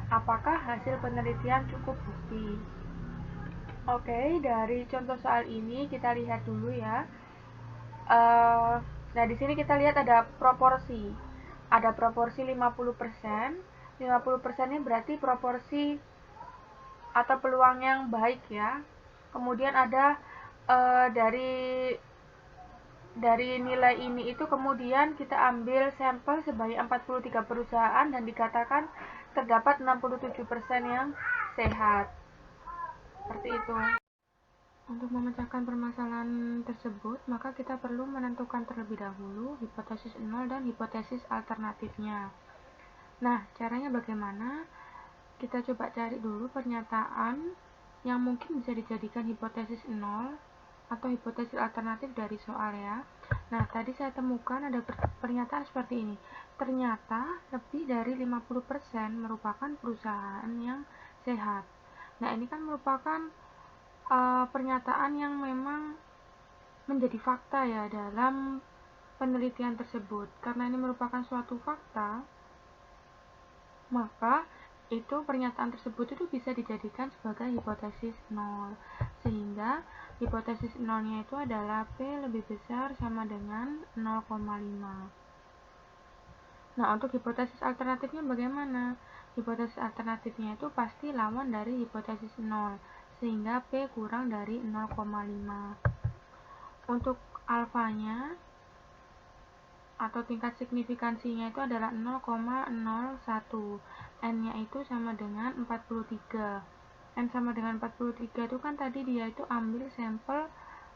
Apakah hasil penelitian cukup bukti? Oke, dari contoh soal ini kita lihat dulu ya. Nah, di sini kita lihat ada proporsi. Ada proporsi 50%. 50% ini berarti proporsi atau peluang yang baik ya. Kemudian ada dari nilai ini itu kemudian kita ambil sampel sebanyak 43 perusahaan dan dikatakan terdapat 67% yang sehat. Seperti itu. Untuk memecahkan permasalahan tersebut, maka kita perlu menentukan terlebih dahulu hipotesis nol dan hipotesis alternatifnya. Nah, caranya bagaimana? Kita coba cari dulu pernyataan yang mungkin bisa dijadikan hipotesis nol atau hipotesis alternatif dari soal ya. Nah, tadi saya temukan ada pernyataan seperti ini. Ternyata lebih dari 50% merupakan perusahaan yang sehat. Nah, ini kan merupakan pernyataan yang memang menjadi fakta ya dalam penelitian tersebut. Karena ini merupakan suatu fakta, maka itu pernyataan tersebut itu bisa dijadikan sebagai hipotesis nol, sehingga hipotesis nolnya itu adalah P lebih besar sama dengan 0,5. Nah, untuk hipotesis alternatifnya bagaimana? Hipotesis alternatifnya itu pasti lawan dari hipotesis nol, sehingga P kurang dari 0,5. Untuk alfanya atau tingkat signifikansinya itu adalah 0,01. N-nya itu sama dengan 43. N sama dengan 43 itu kan tadi dia itu ambil sampel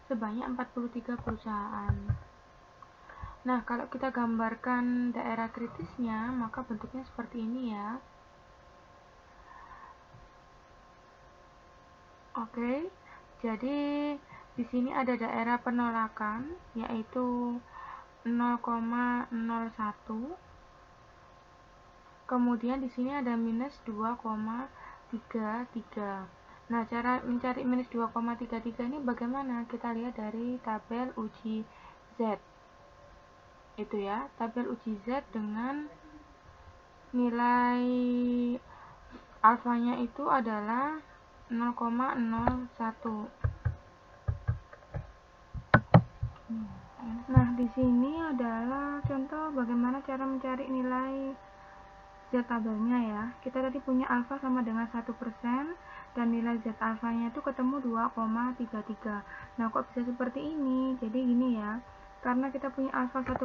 sebanyak 43 perusahaan. Nah, kalau kita gambarkan daerah kritisnya, maka bentuknya seperti ini ya. Oke, jadi di sini ada daerah penolakan, yaitu 0,01. Kemudian di sini ada minus 2,33. Nah, cara mencari minus 2,33 ini bagaimana? Kita lihat dari tabel uji Z. Itu ya, tabel uji Z dengan nilai alfanya itu adalah 0,01. Nah, di sini adalah contoh bagaimana cara mencari nilai Z tabelnya ya. Kita tadi punya alfa sama dengan 1% dan nilai Z alfanya itu ketemu 2,33. Nah, kok bisa seperti ini? Jadi gini ya. Karena kita punya alfa 1%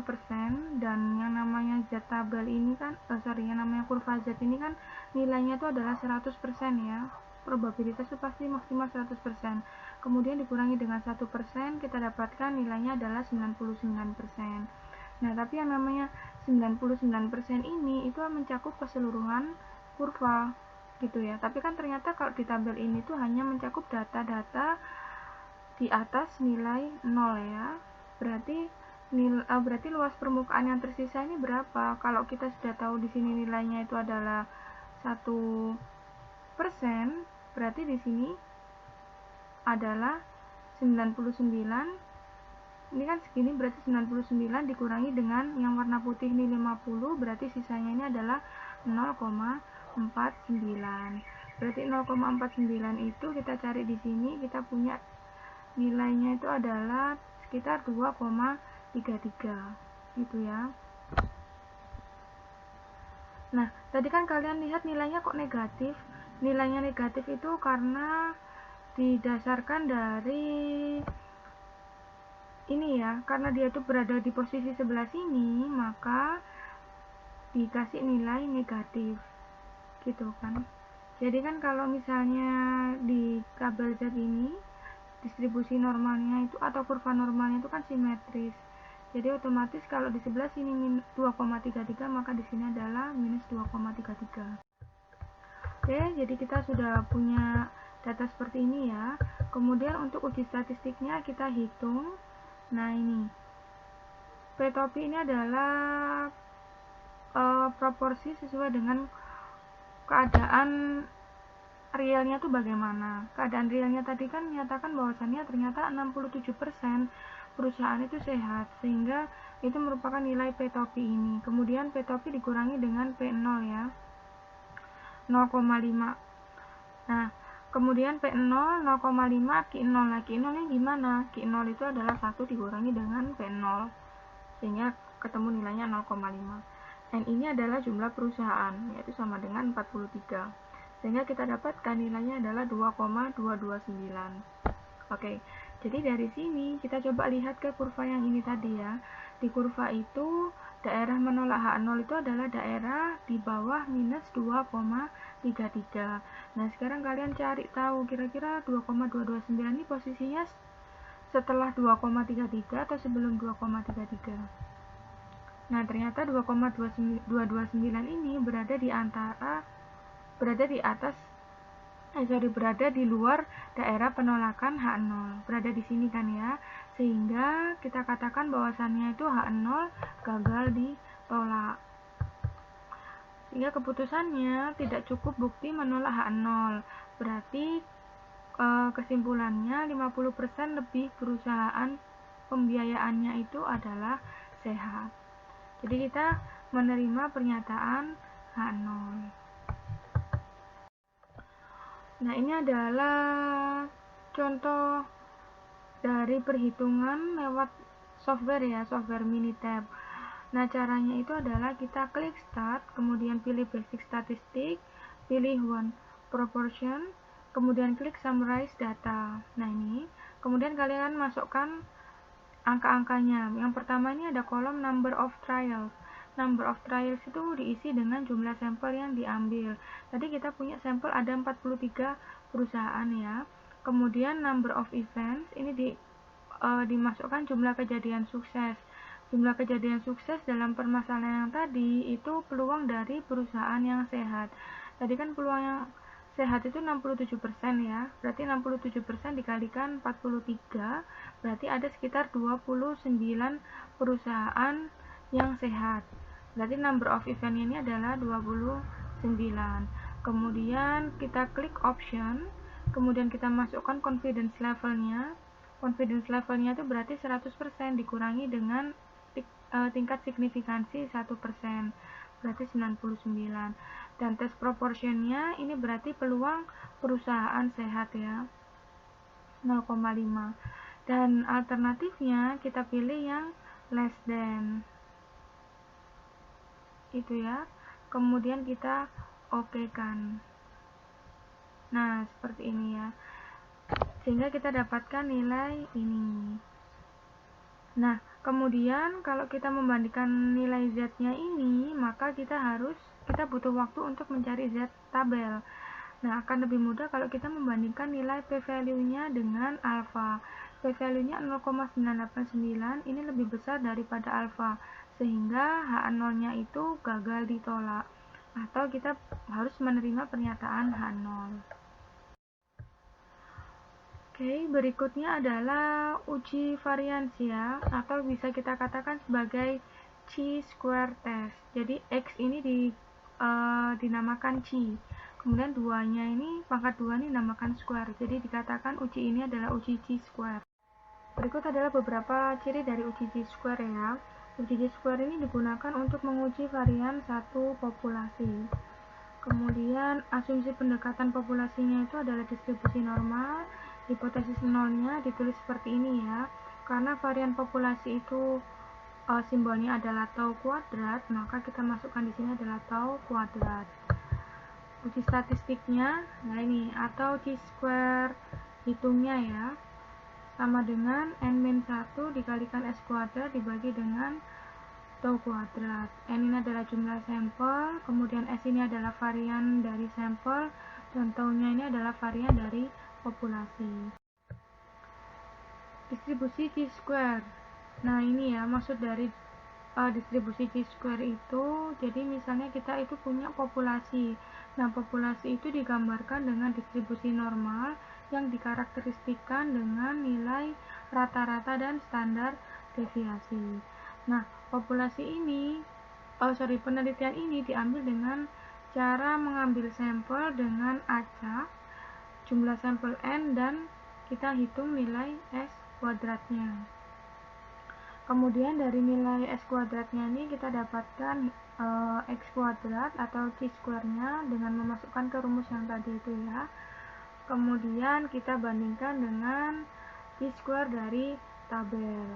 dan yang namanya Z tabel ini kan yang namanya kurva Z ini kan nilainya itu adalah 100% ya. Probabilitas itu pasti maksimal 100%. Kemudian dikurangi dengan 1%, kita dapatkan nilainya adalah 99%. Nah, tapi yang namanya 99% ini itu mencakup keseluruhan kurva gitu ya. Tapi kan ternyata kalau di tabel ini tuh hanya mencakup data-data di atas nilai 0 ya. Berarti luas permukaan yang tersisa ini berapa? Kalau kita sudah tahu di sini nilainya itu adalah 1%, berarti di sini adalah 99. Ini kan segini, berarti 99 dikurangi dengan yang warna putih ini 50, berarti sisanya ini adalah 0,49. Berarti 0,49 itu kita cari di sini, kita punya nilainya itu adalah sekitar 2,33 gitu ya. Nah, tadi kan kalian lihat nilainya kok negatif. Nilainya negatif itu karena didasarkan dari ini ya, karena dia itu berada di posisi sebelah sini, maka dikasih nilai negatif gitu kan. Jadi kan kalau misalnya di tabel Z ini distribusi normalnya itu atau kurva normalnya itu kan simetris, jadi otomatis kalau di sebelah sini 2,33 maka di sini adalah minus 2,33. Oke, jadi kita sudah punya data seperti ini ya. Kemudian untuk uji statistiknya kita hitung. Nah, ini P topi ini adalah proporsi sesuai dengan keadaan realnya tuh bagaimana. Keadaan realnya tadi kan menyatakan bahwasannya ternyata 67% perusahaan itu sehat, sehingga itu merupakan nilai P topi ini. Kemudian P topi dikurangi dengan P0 ya, 0,5. Nah, kemudian P0 0,5 Q0. Nah, Q0 nya gimana? Q0 itu adalah 1 dikurangi dengan P0. sehingga ketemu nilainya 0,5. N ini adalah jumlah perusahaan, yaitu sama dengan 43. Sehingga kita dapatkan nilainya adalah 2,229. Oke, jadi dari sini kita coba lihat ke kurva yang ini tadi ya. Di kurva itu daerah menolak H0 itu adalah daerah di bawah minus 2,33. Nah, sekarang kalian cari tahu kira-kira 2,229 ini posisinya setelah 2,33 atau sebelum 2,33. Nah, ternyata 2,229 ini berada di luar daerah penolakan H0. Berada di sini kan ya. Sehingga kita katakan bahwasannya itu H0 gagal ditolak. Sehingga keputusannya tidak cukup bukti menolak H0. Berarti kesimpulannya 50% lebih perusahaan pembiayaannya itu adalah sehat. Jadi kita menerima pernyataan H0. Nah, ini adalah contoh dari perhitungan lewat software ya, software Minitab. Nah, caranya itu adalah kita klik start, kemudian pilih basic statistik, pilih one proportion, kemudian klik summarize data. Nah, ini kemudian kalian masukkan angka-angkanya. Yang pertama ini ada kolom number of trials. Number of trials itu diisi dengan jumlah sampel yang diambil. Tadi kita punya sampel ada 43 perusahaan ya. Kemudian number of events ini dimasukkan jumlah kejadian sukses. Jumlah kejadian sukses dalam permasalahan yang tadi itu peluang dari perusahaan yang sehat. Tadi kan peluang yang sehat itu 67% ya. Berarti 67% dikalikan 43, berarti ada sekitar 29 perusahaan yang sehat. Berarti number of event ini adalah 29. Kemudian kita klik option, kemudian kita masukkan confidence levelnya. Confidence levelnya itu berarti 100% dikurangi dengan tingkat signifikansi 1%, berarti 99. Dan test proportionnya ini berarti peluang perusahaan sehat ya, 0,5. Dan alternatifnya kita pilih yang less than itu ya, kemudian kita oke kan. Nah, seperti ini ya, sehingga kita dapatkan nilai ini. Nah, kemudian kalau kita membandingkan nilai Z-nya ini, maka kita butuh waktu untuk mencari Z tabel. Nah, akan lebih mudah kalau kita membandingkan nilai p-value-nya dengan alfa. P-value-nya 0,989 ini lebih besar daripada alfa, sehingga H0-nya itu gagal ditolak, atau kita harus menerima pernyataan H0. Oke, berikutnya adalah uji variansi ya, atau bisa kita katakan sebagai chi-square test. Jadi X ini dinamakan chi, kemudian 2-nya ini, pangkat 2 ini dinamakan square. Jadi dikatakan uji ini adalah uji chi-square. Berikut adalah beberapa ciri dari uji chi-square ya. Uji chi-square ini digunakan untuk menguji varian satu populasi. Kemudian asumsi pendekatan populasinya itu adalah distribusi normal. Hipotesis nolnya ditulis seperti ini ya, karena varian populasi itu simbolnya adalah tau kuadrat, maka kita masukkan di sini adalah tau kuadrat. Uji statistiknya, nah ini, atau chi-square hitungnya ya, sama dengan n-1 dikalikan s kuadrat dibagi dengan tau kuadrat. N ini adalah jumlah sampel, kemudian S ini adalah varian dari sampel, dan tau-nya ini adalah varian dari populasi. Distribusi chi-square. Nah, ini ya maksud dari distribusi chi-square itu, jadi misalnya kita itu punya populasi. Nah, populasi itu digambarkan dengan distribusi normal yang dikarakteristikkan dengan nilai rata-rata dan standar deviasi. Nah, penelitian ini diambil dengan cara mengambil sampel dengan acak, jumlah sampel N, dan kita hitung nilai S kuadratnya. Kemudian dari nilai S kuadratnya ini kita dapatkan X kuadrat atau chi-square-nya dengan memasukkan ke rumus yang tadi itu ya. Kemudian kita bandingkan dengan chi-square dari tabel.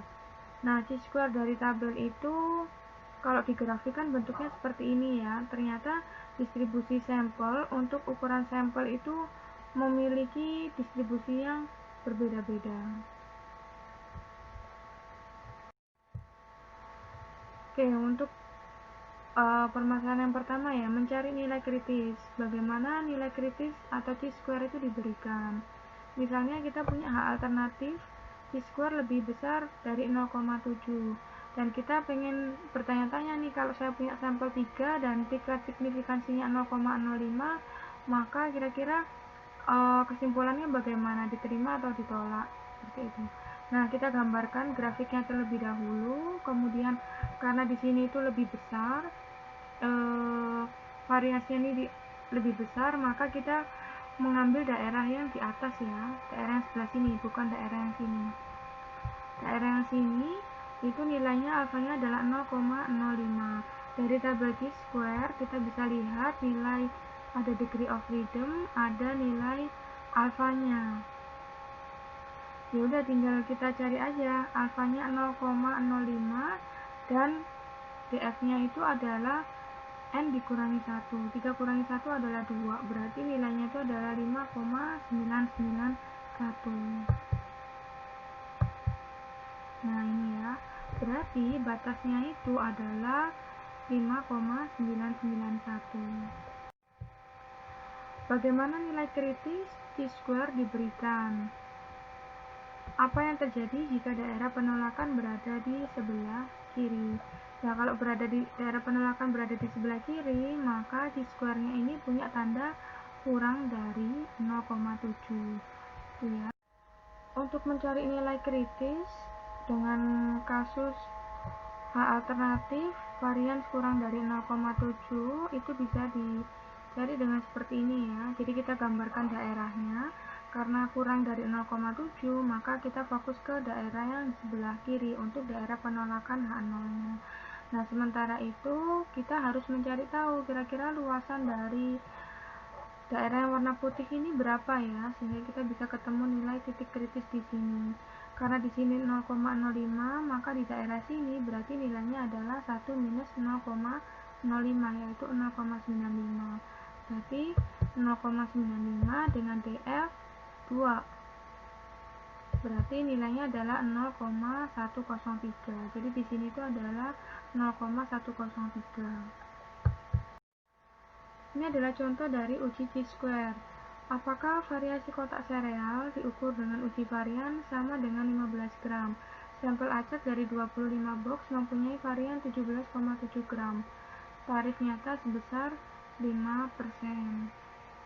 Nah, chi-square dari tabel itu kalau digrafikan bentuknya seperti ini ya. Ternyata distribusi sampel untuk ukuran sampel itu memiliki distribusi yang berbeda-beda. Oke, untuk permasalahan yang pertama ya, mencari nilai kritis. Bagaimana nilai kritis atau chi-square itu diberikan? Misalnya kita punya H alternatif chi-square lebih besar dari 0,7 dan kita pengen bertanya-tanya nih, kalau saya punya sampel 3 dan tingkat signifikansinya 0,05, maka kira-kira kesimpulannya bagaimana, diterima atau ditolak, seperti itu. Nah, kita gambarkan grafiknya terlebih dahulu, kemudian karena di sini itu lebih besar, variasinya ini lebih besar, maka kita mengambil daerah yang di atas ya, daerah yang sebelah sini, bukan daerah yang sini. Daerah yang sini itu nilainya alfanya adalah 0,05. Dari tabel chi-square kita bisa lihat nilai ada degree of freedom, ada nilai alfanya. Ya udah, tinggal kita cari aja alfanya 0,05 dan df-nya itu adalah n dikurangi 1. 3 kurangi 1 adalah 2, berarti nilainya itu adalah 5,991. Nah, ini ya, berarti batasnya itu adalah 5,991. Bagaimana nilai kritis chi-square diberikan? Apa yang terjadi jika daerah penolakan berada di sebelah kiri? Nah, kalau daerah penolakan berada di sebelah kiri, maka chi-square-nya ini punya tanda kurang dari 0,7. Ya. Untuk mencari nilai kritis dengan kasus H alternatif varian kurang dari 0,7 itu bisa dicari dengan seperti ini ya. Jadi kita gambarkan daerahnya. Karena kurang dari 0,7, maka kita fokus ke daerah yang sebelah kiri untuk daerah penolakan H0-nya. Nah, sementara itu kita harus mencari tahu kira-kira luasan dari daerah yang warna putih ini berapa ya, sehingga kita bisa ketemu nilai titik kritis di sini. Karena di sini 0,05, maka di daerah sini berarti nilainya adalah 1 minus 0,05, yaitu 0,95. Berarti 0,95 dengan df 2. Berarti nilainya adalah 0,103. Jadi di sini itu adalah 0,103. Ini adalah contoh dari uji chi-square. Apakah variasi kotak sereal diukur dengan uji varian sama dengan 15 gram? Sampel acak dari 25 box mempunyai varian 17,7 gram. Tarif nyata sebesar 5%.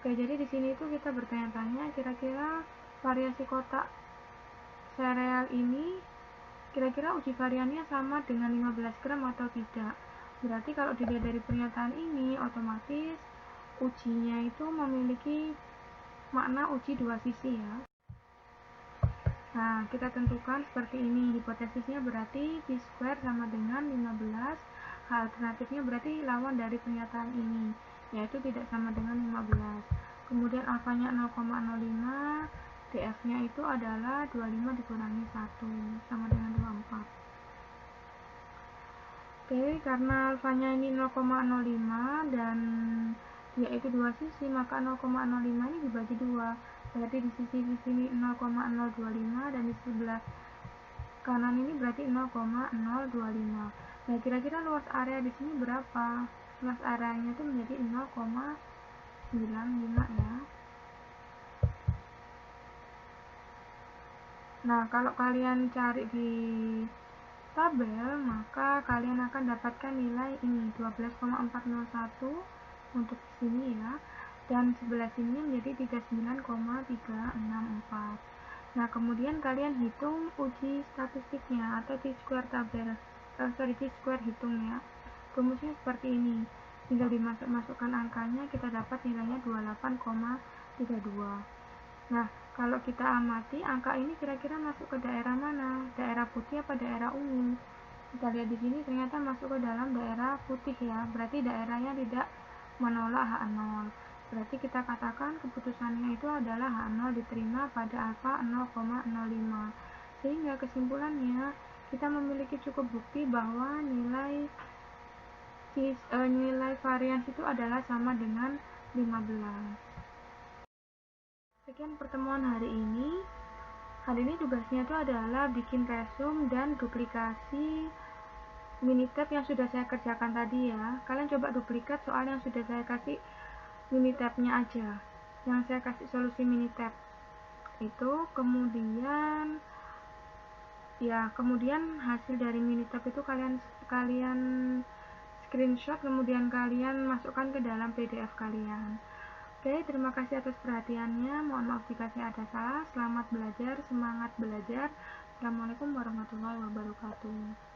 Oke, jadi di sini itu kita bertanya-tanya kira-kira variasi kotak sereal ini kira-kira uji variannya sama dengan 15 gram atau tidak. Berarti kalau dilihat dari pernyataan ini, otomatis ujinya itu memiliki makna uji dua sisi ya. Nah, kita tentukan seperti ini. Hipotesisnya berarti chi-square sama dengan 15. Alternatifnya berarti lawan dari pernyataan ini, yaitu tidak sama dengan 15. Kemudian alfanya 0,05, df-nya itu adalah 25 dikurangi 1, sama dengan 24. Oke, karena alfanya ini 0,05 dan yaitu dua sisi, maka 0,05 ini dibagi 2. Berarti di sisi sini 0,025 dan di sebelah kanan ini berarti 0,025. Nah, kira-kira luas area di sini berapa? Luas areanya itu menjadi 0,95 ya. Nah, kalau kalian cari di tabel, maka kalian akan dapatkan nilai ini 12,401 untuk sini ya, dan sebelah sini menjadi 39,364. Nah, kemudian kalian hitung uji statistiknya atau chi-square tabel, chi-square hitung ya. Rumusnya seperti ini, tinggal dimasukkan angkanya, kita dapat nilainya 28,32. Nah, kalau kita amati angka ini kira-kira masuk ke daerah mana? Daerah putih apa daerah ungu? Kita lihat di sini ternyata masuk ke dalam daerah putih ya. Berarti daerahnya tidak menolak H0. Berarti kita katakan keputusannya itu adalah H0 diterima pada alfa 0,05. Sehingga kesimpulannya kita memiliki cukup bukti bahwa nilai varians itu adalah sama dengan 15. Sekian pertemuan hari ini. Hari ini tugasnya itu adalah bikin resume dan duplikasi Minitab yang sudah saya kerjakan tadi ya. Kalian coba duplikat soal yang sudah saya kasih Minitabnya aja, yang saya kasih solusi Minitab itu. Kemudian hasil dari Minitab itu kalian screenshot, kemudian kalian masukkan ke dalam PDF kalian. Oke, terima kasih atas perhatiannya. Mohon maaf jika saya ada salah. Selamat belajar, semangat belajar. Assalamualaikum warahmatullahi wabarakatuh.